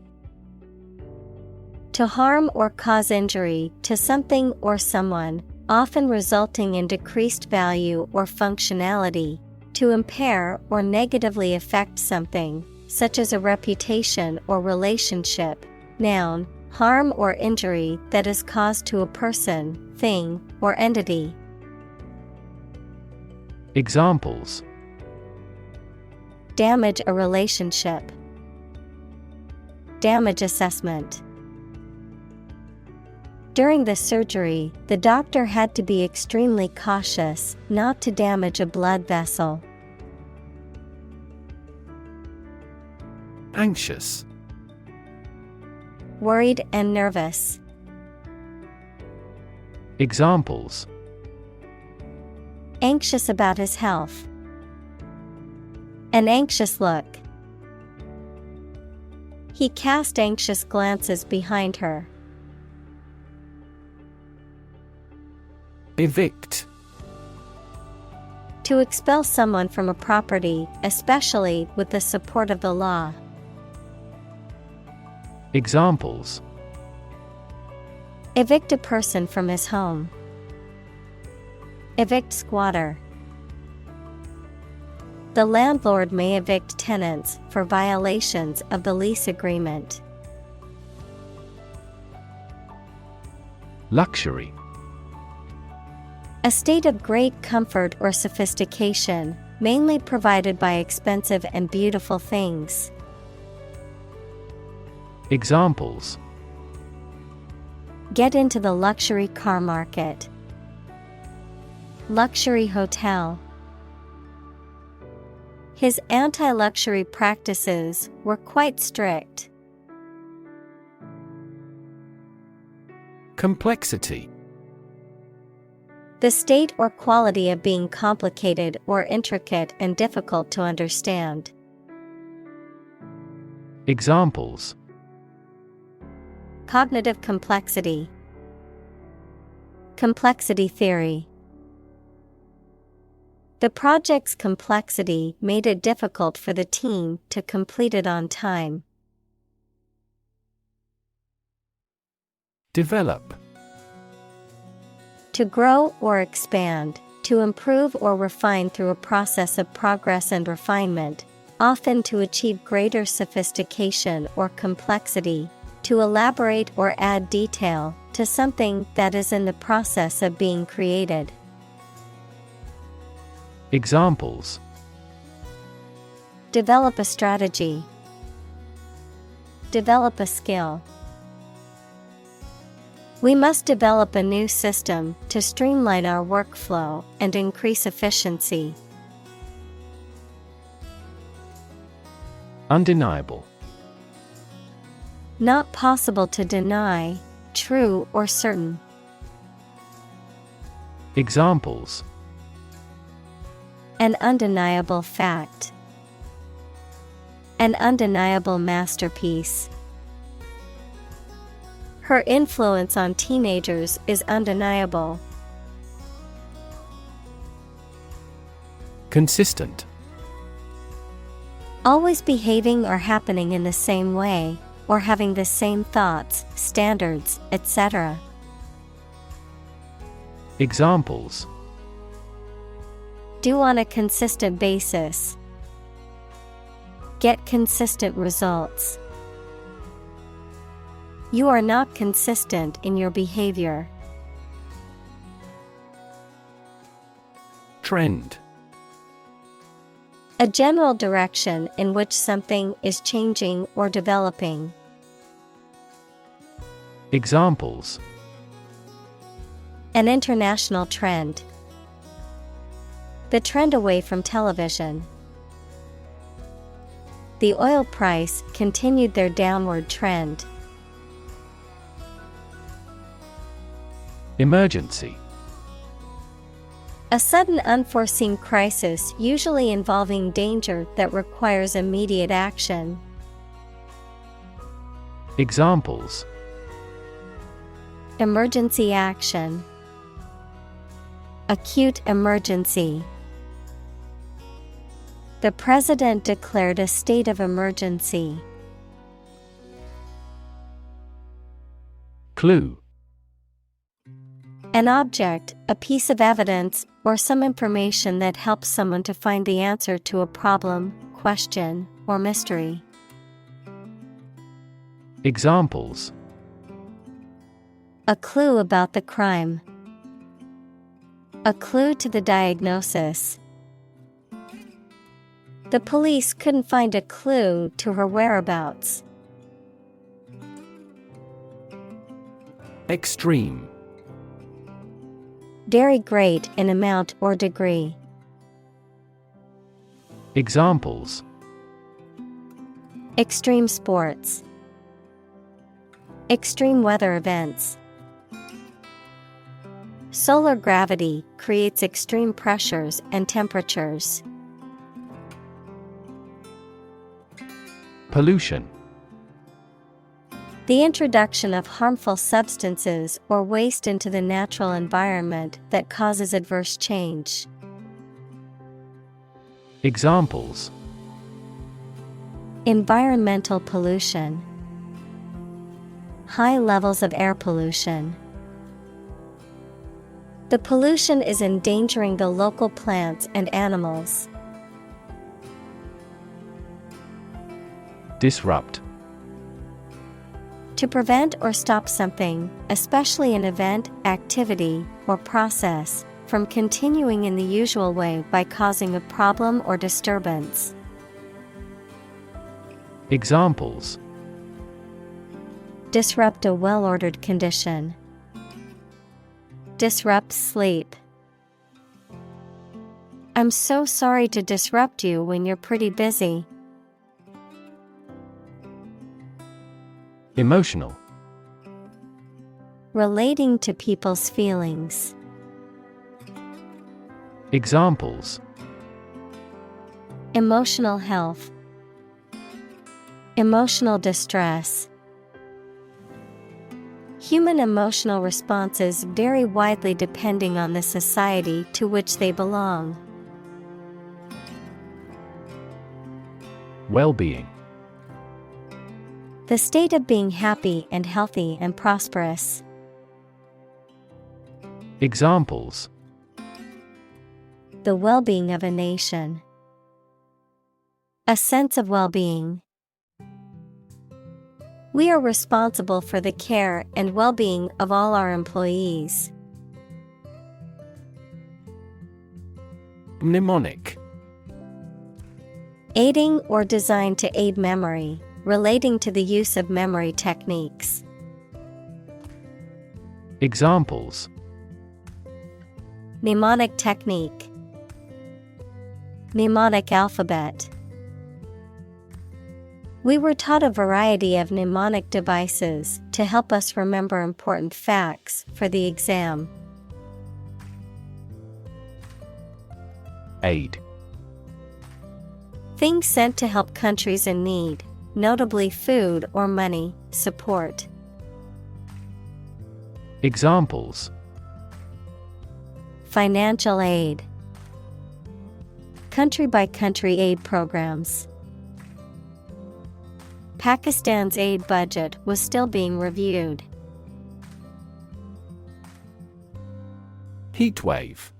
Speaker 1: To harm or cause injury to something or someone, often resulting in decreased value or functionality. To impair or negatively affect something, such as a reputation or relationship. Noun, harm or injury that is caused to a person, thing, or entity.
Speaker 2: Examples:
Speaker 1: damage a relationship. Damage assessment. During the surgery, the doctor had to be extremely cautious not to damage a blood vessel.
Speaker 2: Anxious.
Speaker 1: Worried and nervous.
Speaker 2: Examples:
Speaker 1: anxious about his health. An anxious look. He cast anxious glances behind her.
Speaker 2: Evict.
Speaker 1: To expel someone from a property, especially with the support of the law.
Speaker 2: Examples:
Speaker 1: evict a person from his home. Evict squatter. The landlord may evict tenants for violations of the lease agreement.
Speaker 2: Luxury.
Speaker 1: A state of great comfort or sophistication, mainly provided by expensive and beautiful things.
Speaker 2: Examples:
Speaker 1: get into the luxury car market. Luxury hotel. His anti-luxury practices were quite strict.
Speaker 2: Complexity.
Speaker 1: The state or quality of being complicated or intricate and difficult to understand.
Speaker 2: Examples:
Speaker 1: cognitive complexity. Complexity theory. The project's complexity made it difficult for the team to complete it on time.
Speaker 2: Develop.
Speaker 1: To grow or expand, to improve or refine through a process of progress and refinement, often to achieve greater sophistication or complexity, to elaborate or add detail to something that is in the process of being created.
Speaker 2: Examples:
Speaker 1: develop a strategy. Develop a skill. We must develop a new system to streamline our workflow and increase efficiency.
Speaker 2: Undeniable.
Speaker 1: Not possible to deny, true or certain.
Speaker 2: Examples:
Speaker 1: An undeniable fact. An undeniable masterpiece. Her influence on teenagers is undeniable.
Speaker 2: Consistent.
Speaker 1: Always behaving or happening in the same way, or having the same thoughts, standards, etc.
Speaker 2: Examples:
Speaker 1: Do on a consistent basis. Get consistent results. You are not consistent in your behavior.
Speaker 2: Trend.
Speaker 1: A general direction in which something is changing or developing.
Speaker 2: Examples:
Speaker 1: An international trend. The trend away from television. The oil price continued their downward trend.
Speaker 2: Emergency.
Speaker 1: A sudden unforeseen crisis usually involving danger that requires immediate action.
Speaker 2: Examples:
Speaker 1: Emergency action. Acute emergency. The president declared a state of emergency.
Speaker 2: Clue.
Speaker 1: An object, a piece of evidence, or some information that helps someone to find the answer to a problem, question, or mystery.
Speaker 2: Examples:
Speaker 1: A clue about the crime. A clue to the diagnosis. The police couldn't find a clue to her whereabouts.
Speaker 2: Extreme.
Speaker 1: Very great in amount or degree.
Speaker 2: Examples:
Speaker 1: Extreme sports. Extreme weather events. Solar gravity creates extreme pressures and temperatures.
Speaker 2: Pollution.
Speaker 1: The introduction of harmful substances or waste into the natural environment that causes adverse change.
Speaker 2: Examples:
Speaker 1: Environmental pollution. High levels of air pollution. The pollution is endangering the local plants and animals.
Speaker 2: Disrupt.
Speaker 1: To prevent or stop something, especially an event, activity, or process, from continuing in the usual way by causing a problem or disturbance.
Speaker 2: Examples:
Speaker 1: Disrupt a well-ordered condition. Disrupt sleep. I'm so sorry to disrupt you when you're pretty busy.
Speaker 2: Emotional.
Speaker 1: Relating to people's feelings.
Speaker 2: Examples:
Speaker 1: Emotional health. Emotional distress. Human emotional responses vary widely depending on the society to which they belong.
Speaker 2: Well-being.
Speaker 1: The state of being happy and healthy and prosperous.
Speaker 2: Examples:
Speaker 1: The well-being of a nation. A sense of well-being. We are responsible for the care and well-being of all our employees.
Speaker 2: Mnemonic.
Speaker 1: Aiding or designed to aid memory, relating to the use of memory techniques.
Speaker 2: Examples:
Speaker 1: Mnemonic technique. Mnemonic alphabet. We were taught a variety of mnemonic devices to help us remember important facts for the exam.
Speaker 2: Aid.
Speaker 1: Things sent to help countries in need, notably food or money, support.
Speaker 2: Examples:
Speaker 1: Financial aid. Country-by-country aid programs. Pakistan's aid budget was still being reviewed.
Speaker 2: Heatwave.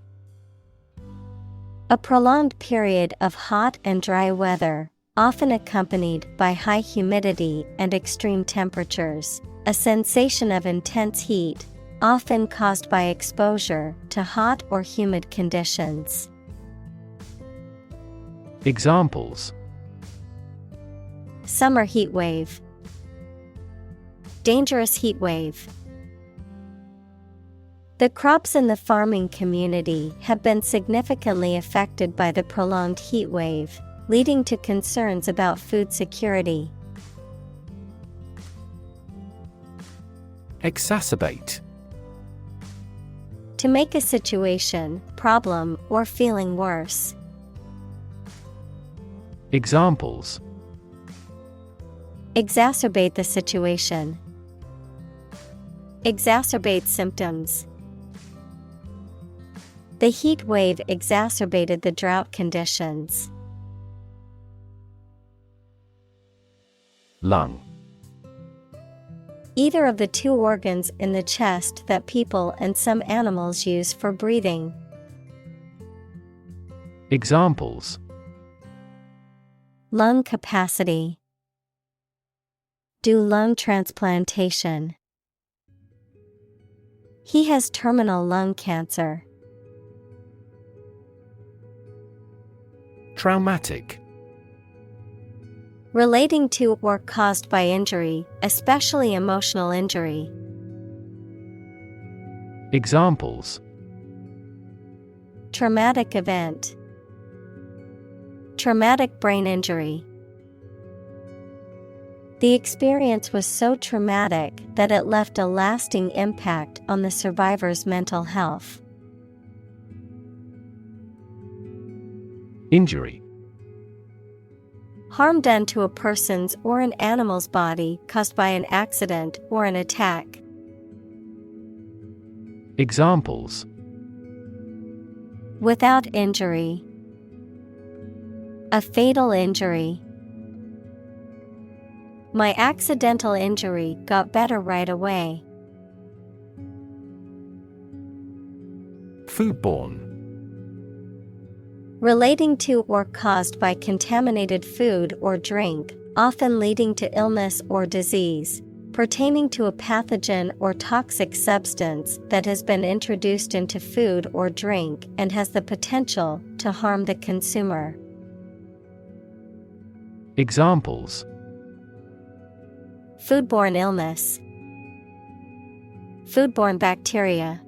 Speaker 1: A prolonged period of hot and dry weather, often accompanied by high humidity and extreme temperatures. A sensation of intense heat, often caused by exposure to hot or humid conditions.
Speaker 2: Examples:
Speaker 1: Summer heat wave. Dangerous heat wave. The crops in the farming community have been significantly affected by the prolonged heat wave, leading to concerns about food security.
Speaker 2: Exacerbate.
Speaker 1: To make a situation, problem, or feeling worse.
Speaker 2: Examples:
Speaker 1: Exacerbate the situation. Exacerbate symptoms. The heat wave exacerbated the drought conditions.
Speaker 2: Lung.
Speaker 1: Either of the two organs in the chest that people and some animals use for breathing.
Speaker 2: Examples:
Speaker 1: Lung capacity. Do lung transplantation. He has terminal lung cancer.
Speaker 2: Traumatic.
Speaker 1: Relating to or caused by injury, especially emotional injury.
Speaker 2: Examples:
Speaker 1: Traumatic event. Traumatic brain injury. The experience was so traumatic that it left a lasting impact on the survivor's mental health.
Speaker 2: Injury.
Speaker 1: Harm done to a person's or an animal's body caused by an accident or an attack.
Speaker 2: Examples:
Speaker 1: Without injury. A fatal injury. My accidental injury got better right away.
Speaker 2: Foodborne.
Speaker 1: Relating to or caused by contaminated food or drink, often leading to illness or disease, pertaining to a pathogen or toxic substance that has been introduced into food or drink and has the potential to harm the consumer.
Speaker 2: Examples:
Speaker 1: Foodborne illness. Foodborne bacteria.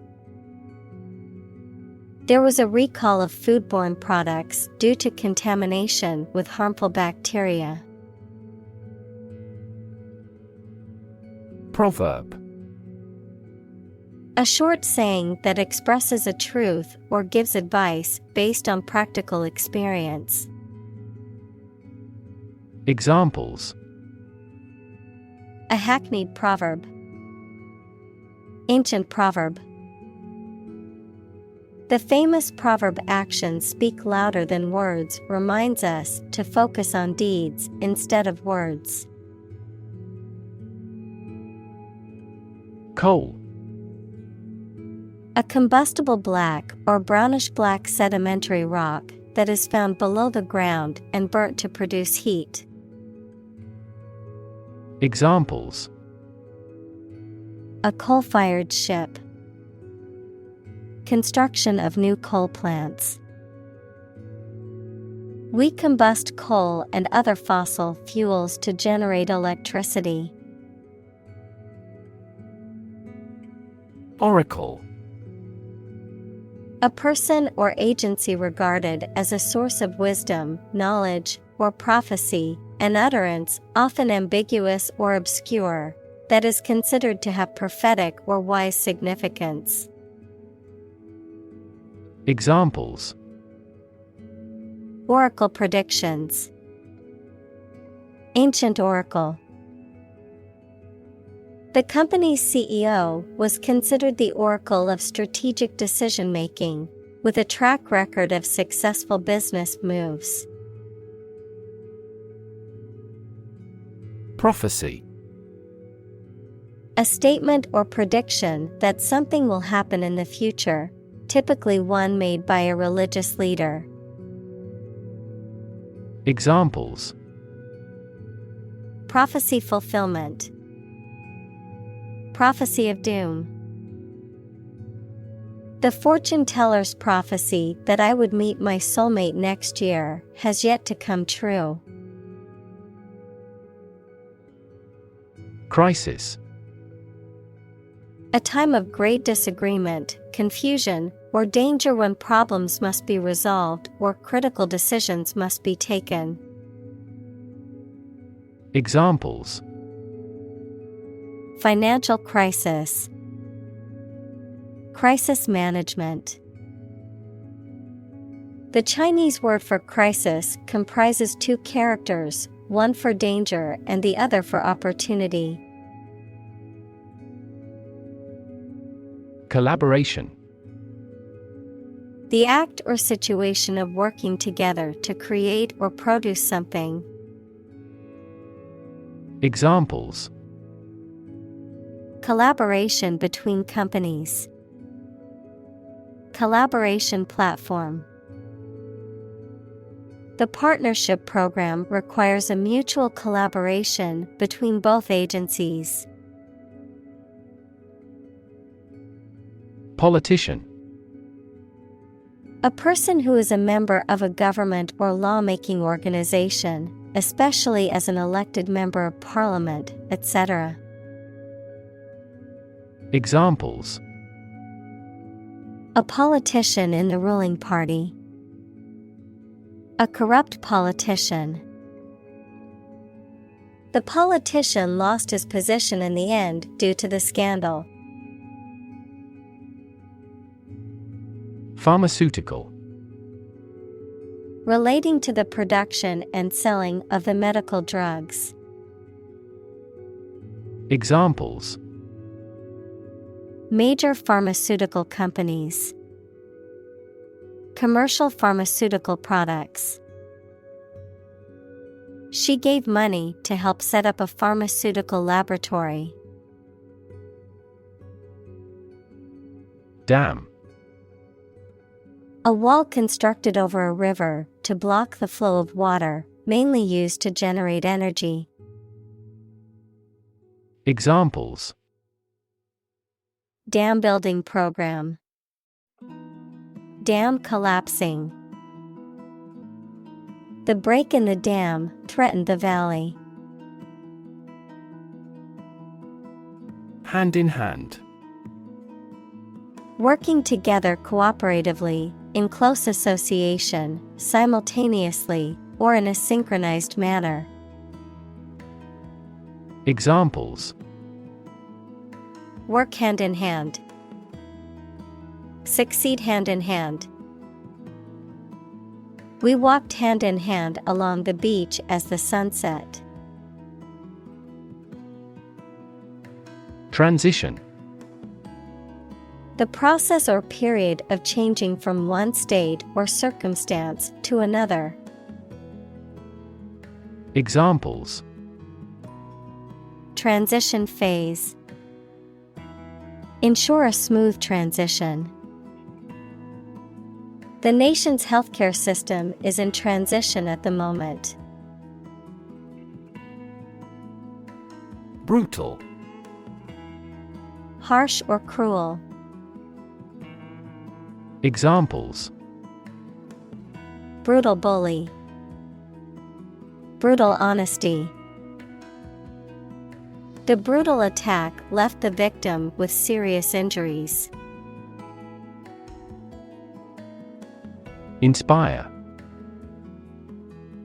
Speaker 1: There was a recall of foodborne products due to contamination with harmful bacteria.
Speaker 2: Proverb.
Speaker 1: A short saying that expresses a truth or gives advice based on practical experience.
Speaker 2: Examples:
Speaker 1: A hackneyed proverb. Ancient proverb. The famous proverb actions speak louder than words reminds us to focus on deeds instead of words.
Speaker 2: Coal.
Speaker 1: A combustible black or brownish-black sedimentary rock that is found below the ground and burnt to produce heat.
Speaker 2: Examples:
Speaker 1: A coal-fired ship. Construction of new coal plants. We combust coal and other fossil fuels to generate electricity.
Speaker 2: Oracle.
Speaker 1: A person or agency regarded as a source of wisdom, knowledge, or prophecy, an utterance, often ambiguous or obscure, that is considered to have prophetic or wise significance.
Speaker 2: Examples:
Speaker 1: Oracle predictions. Ancient oracle. The company's CEO was considered the oracle of strategic decision-making, with a track record of successful business moves.
Speaker 2: Prophecy.
Speaker 1: A statement or prediction that something will happen in the future, typically one made by a religious leader.
Speaker 2: Examples:
Speaker 1: Prophecy fulfillment. Prophecy of doom. The fortune teller's prophecy that I would meet my soulmate next year has yet to come true.
Speaker 2: Crisis.
Speaker 1: A time of great disagreement, confusion, or danger when problems must be resolved or critical decisions must be taken.
Speaker 2: Examples:
Speaker 1: Financial crisis. Crisis management. The Chinese word for crisis comprises two characters, one for danger and the other for opportunity.
Speaker 2: Collaboration.
Speaker 1: The act or situation of working together to create or produce something.
Speaker 2: Examples:
Speaker 1: Collaboration between companies. Collaboration platform. The partnership program requires a mutual collaboration between both agencies.
Speaker 2: Politician.
Speaker 1: A person who is a member of a government or lawmaking organization, especially as an elected member of parliament, etc.
Speaker 2: Examples:
Speaker 1: A politician in the ruling party. A corrupt politician. The politician lost his position in the end due to the scandal.
Speaker 2: Pharmaceutical.
Speaker 1: Relating to the production and selling of the medical drugs.
Speaker 2: Examples:
Speaker 1: Major pharmaceutical companies. Commercial pharmaceutical products. She gave money to help set up a pharmaceutical laboratory.
Speaker 2: Dam.
Speaker 1: A wall constructed over a river to block the flow of water, mainly used to generate energy.
Speaker 2: Examples:
Speaker 1: Dam building program. Dam collapsing. The break in the dam threatened the valley.
Speaker 2: Hand in hand.
Speaker 1: Working together cooperatively, in close association, simultaneously, or in a synchronized manner.
Speaker 2: Examples:
Speaker 1: Work hand in hand. Succeed hand in hand. We walked hand in hand along the beach as the sun set.
Speaker 2: Transition.
Speaker 1: The process or period of changing from one state or circumstance to another.
Speaker 2: Examples:
Speaker 1: Transition phase. Ensure a smooth transition. The nation's healthcare system is in transition at the moment.
Speaker 2: Brutal.
Speaker 1: Harsh or cruel.
Speaker 2: Examples:
Speaker 1: Brutal bully. Brutal honesty. The brutal attack left the victim with serious injuries.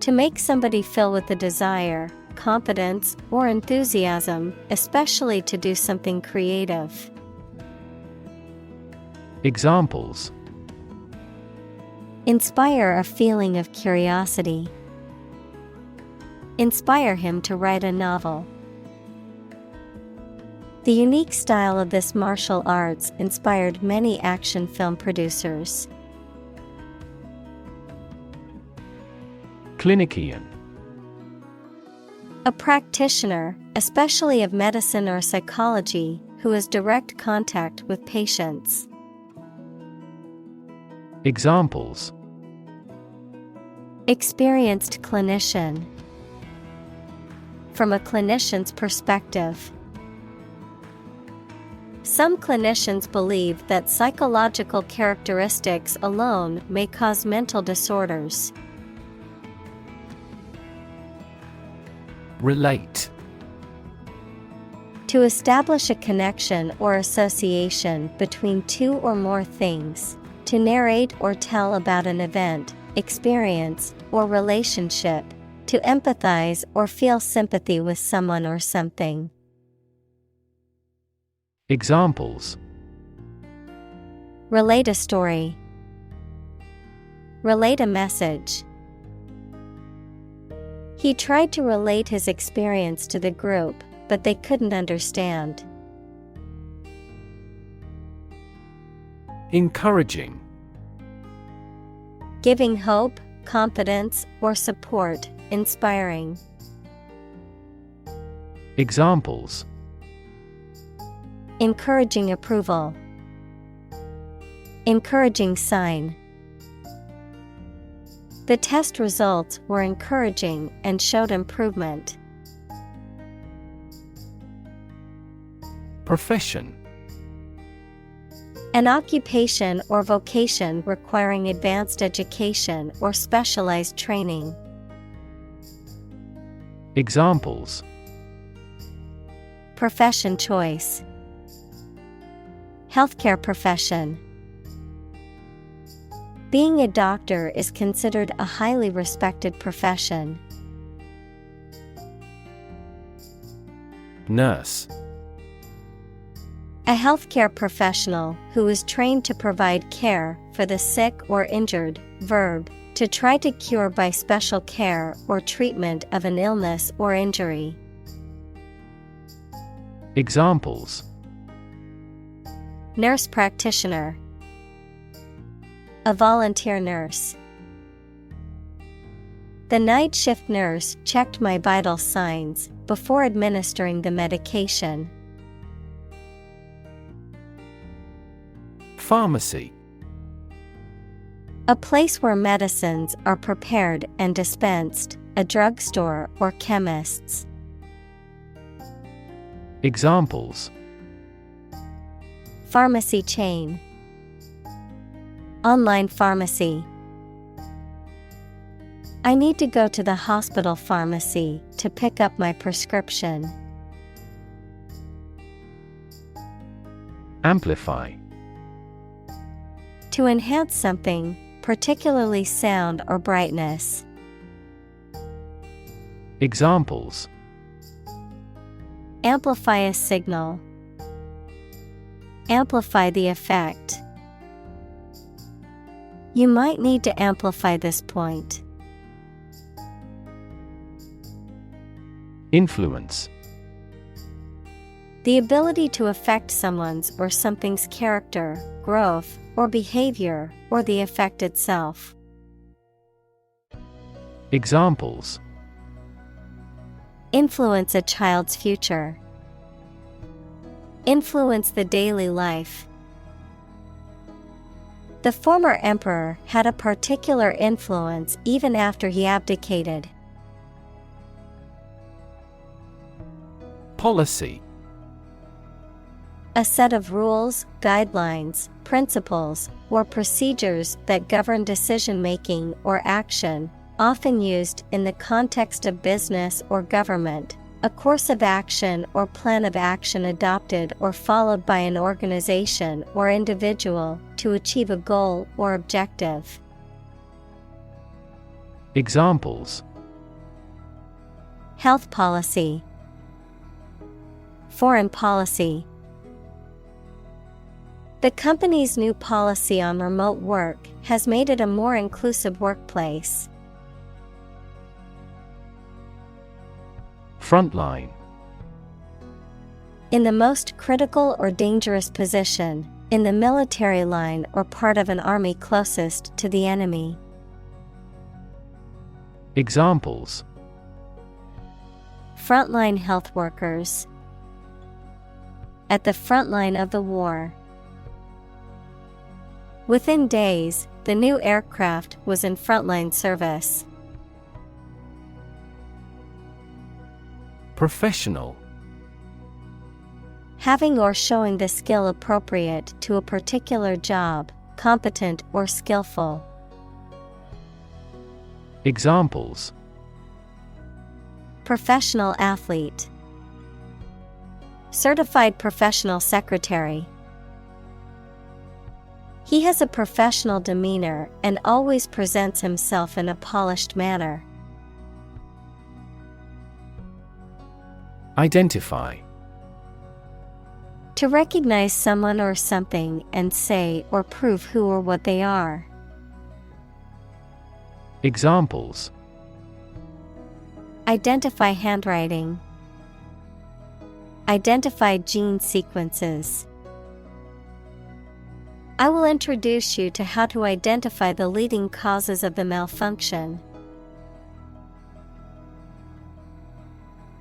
Speaker 1: To make somebody fill with a desire, confidence, or enthusiasm, especially to do something creative.
Speaker 2: Examples:
Speaker 1: Inspire a feeling of curiosity. Inspire him to write a novel. The unique style of this martial arts inspired many action film producers.
Speaker 2: Clinician.
Speaker 1: A practitioner, especially of medicine or psychology, who has direct contact with patients.
Speaker 2: Examples:
Speaker 1: Experienced clinician. From a clinician's perspective. Some clinicians believe that psychological characteristics alone may cause mental disorders.
Speaker 2: Relate.
Speaker 1: To establish a connection or association between two or more things. To narrate or tell about an event, experience, or relationship. To empathize or feel sympathy with someone or something.
Speaker 2: Examples:
Speaker 1: Relate a story. Relate a message. He tried to relate his experience to the group, but they couldn't understand.
Speaker 2: Encouraging.
Speaker 1: Giving hope, confidence, or support, inspiring.
Speaker 2: Examples:
Speaker 1: Encouraging approval. Encouraging sign. The test results were encouraging and showed improvement.
Speaker 2: Profession.
Speaker 1: An occupation or vocation requiring advanced education or specialized training.
Speaker 2: Examples:
Speaker 1: Profession choice. Healthcare profession. Being a doctor is considered a highly respected profession.
Speaker 2: Nurse.
Speaker 1: A healthcare professional who is trained to provide care for the sick or injured. Verb, to try to cure by special care or treatment of an illness or injury.
Speaker 2: Examples:
Speaker 1: Nurse practitioner. A volunteer nurse. The night shift nurse checked my vital signs before administering the medication.
Speaker 2: Pharmacy.
Speaker 1: A place where medicines are prepared and dispensed, a drugstore or chemist's.
Speaker 2: Examples:
Speaker 1: Pharmacy chain. Online pharmacy. I need to go to the hospital pharmacy to pick up my prescription.
Speaker 2: Amplify.
Speaker 1: To enhance something, particularly sound or brightness.
Speaker 2: Examples:
Speaker 1: Amplify a signal. Amplify the effect. You might need to amplify this point.
Speaker 2: Influence.
Speaker 1: The ability to affect someone's or something's character, growth, or behavior, or the effect itself.
Speaker 2: Examples:
Speaker 1: Influence a child's future. Influence the daily life. The former emperor had a particular influence even after he abdicated.
Speaker 2: Policy.
Speaker 1: A set of rules, guidelines, principles, or procedures that govern decision-making or action, often used in the context of business or government. A course of action or plan of action adopted or followed by an organization or individual to achieve a goal or objective.
Speaker 2: Examples:
Speaker 1: Health policy. Foreign policy. The company's new policy on remote work has made it a more inclusive workplace.
Speaker 2: Frontline.
Speaker 1: In the most critical or dangerous position, in the military line or part of an army closest to the enemy.
Speaker 2: Examples:
Speaker 1: Frontline health workers. At the front line of the war. Within days, the new aircraft was in frontline service.
Speaker 2: Professional.
Speaker 1: Having or showing the skill appropriate to a particular job, competent or skillful.
Speaker 2: Examples:
Speaker 1: Professional athlete. Certified professional secretary. He has a professional demeanor and always presents himself in a polished manner.
Speaker 2: Identify.
Speaker 1: To recognize someone or something and say or prove who or what they are.
Speaker 2: Examples:
Speaker 1: Identify handwriting. Identify gene sequences. I will introduce you to how to identify the leading causes of the malfunction.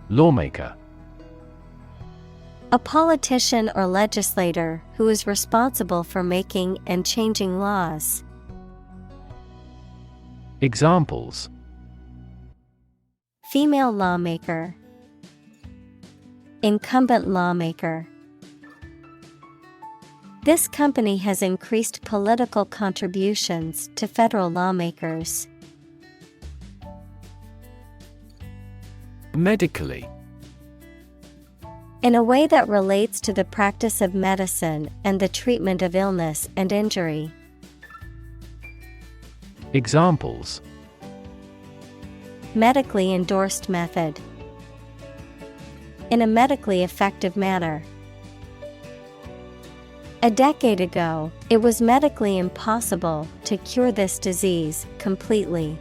Speaker 2: Lawmaker.
Speaker 1: A politician or legislator who is responsible for making and changing laws.
Speaker 2: Examples:
Speaker 1: Female lawmaker. Incumbent lawmaker. This company has increased political contributions to federal lawmakers.
Speaker 2: Medically.
Speaker 1: In a way that relates to the practice of medicine and the treatment of illness and injury.
Speaker 2: Examples:
Speaker 1: Medically endorsed method. In a medically effective manner. A decade ago, it was medically impossible to cure this disease completely.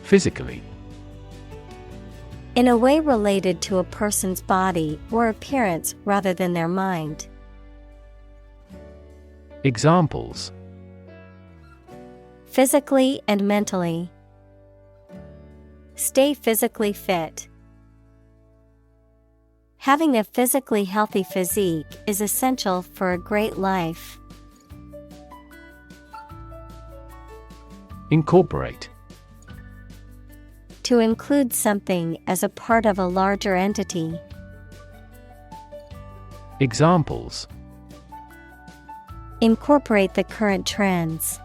Speaker 2: Physically.
Speaker 1: In a way related to a person's body or appearance rather than their mind.
Speaker 2: Examples:
Speaker 1: Physically and mentally. Stay physically fit. Having a physically healthy physique is essential for a great life.
Speaker 2: Incorporate.
Speaker 1: To include something as a part of a larger entity.
Speaker 2: Examples:
Speaker 1: Incorporate the current trends.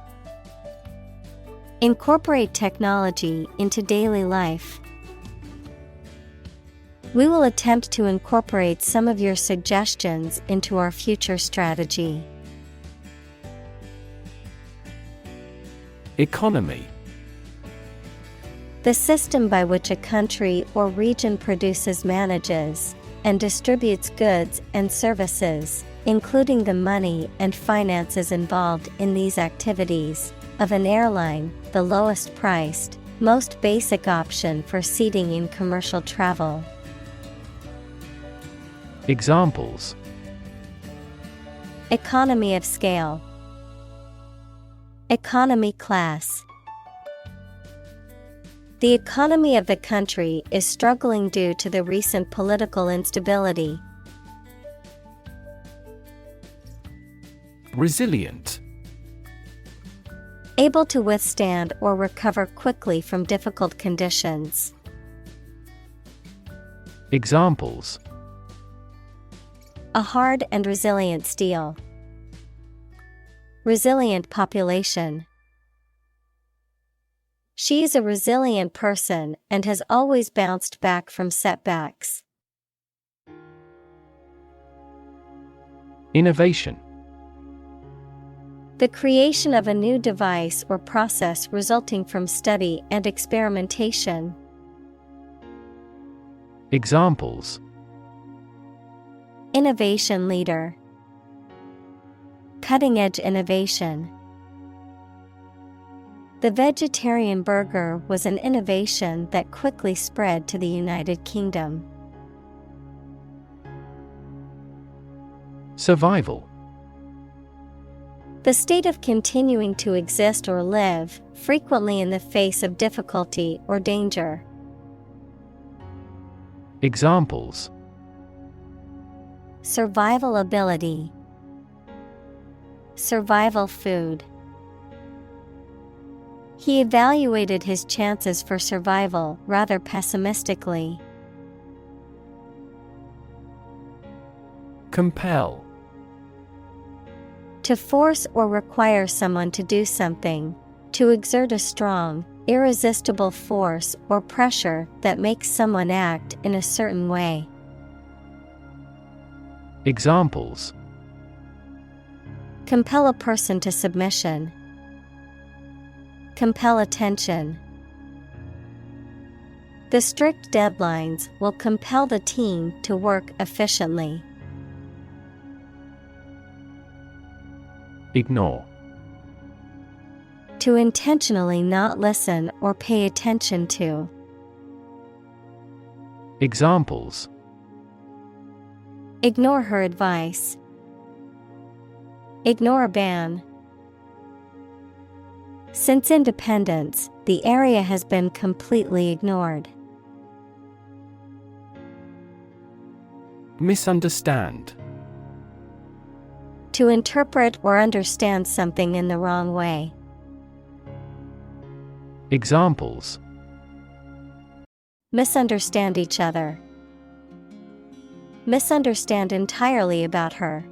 Speaker 1: Incorporate technology into daily life. We will attempt to incorporate some of your suggestions into our future strategy.
Speaker 2: Economy.
Speaker 1: The system by which a country or region produces, manages, and distributes goods and services, including the money and finances involved in these activities, of an airline, the lowest priced, most basic option for seating in commercial travel.
Speaker 2: Examples:
Speaker 1: Economy of scale. Economy class. The economy of the country is struggling due to the recent political instability.
Speaker 2: Resilient.
Speaker 1: Able to withstand or recover quickly from difficult conditions.
Speaker 2: Examples:
Speaker 1: A hard and resilient steel. Resilient population. She is a resilient person and has always bounced back from setbacks.
Speaker 2: Innovation.
Speaker 1: The creation of a new device or process resulting from study and experimentation.
Speaker 2: Examples:
Speaker 1: Innovation leader. Cutting-edge innovation. The vegetarian burger was an innovation that quickly spread to the United Kingdom.
Speaker 2: Survival.
Speaker 1: The state of continuing to exist or live, frequently in the face of difficulty or danger.
Speaker 2: Examples:
Speaker 1: Survival ability. Survival food. He evaluated his chances for survival rather pessimistically.
Speaker 2: Compel.
Speaker 1: To force or require someone to do something, to exert a strong, irresistible force or pressure that makes someone act in a certain way.
Speaker 2: Examples:
Speaker 1: Compel a person to submission. Compel attention. The strict deadlines will compel the team to work efficiently.
Speaker 2: Ignore.
Speaker 1: To intentionally not listen or pay attention to.
Speaker 2: Examples:
Speaker 1: Ignore her advice. Ignore a ban. Since independence, the area has been completely ignored.
Speaker 2: Misunderstand.
Speaker 1: To interpret or understand something in the wrong way.
Speaker 2: Examples:
Speaker 1: Misunderstand each other. Misunderstand entirely about her.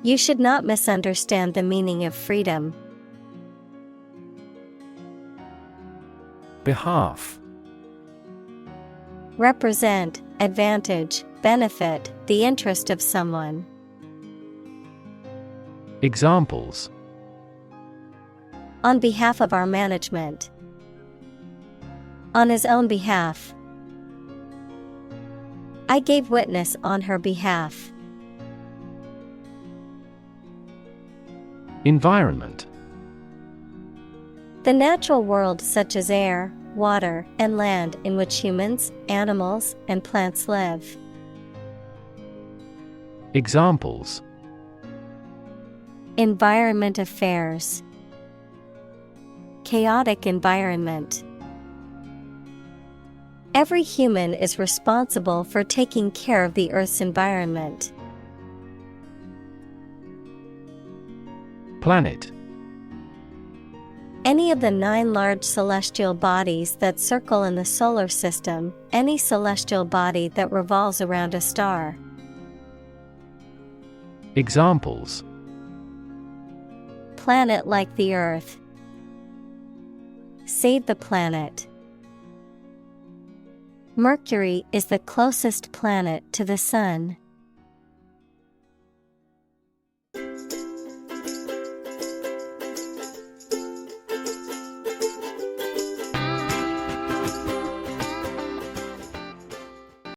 Speaker 1: You should not misunderstand the meaning of freedom.
Speaker 2: Behalf.
Speaker 1: Represent, advantage, benefit, the interest of someone.
Speaker 2: Examples:
Speaker 1: On behalf of our management. On his own behalf. I gave witness on her behalf.
Speaker 2: Environment.
Speaker 1: The natural world such as air, water, and land in which humans, animals, and plants live.
Speaker 2: Examples:
Speaker 1: Environment affairs. Chaotic environment. Every human is responsible for taking care of the Earth's environment.
Speaker 2: Planet.
Speaker 1: Any of the 9 large celestial bodies that circle in the solar system, any celestial body that revolves around a star.
Speaker 2: Examples:
Speaker 1: Planet like the Earth. Save the planet. Mercury is the closest planet to the Sun.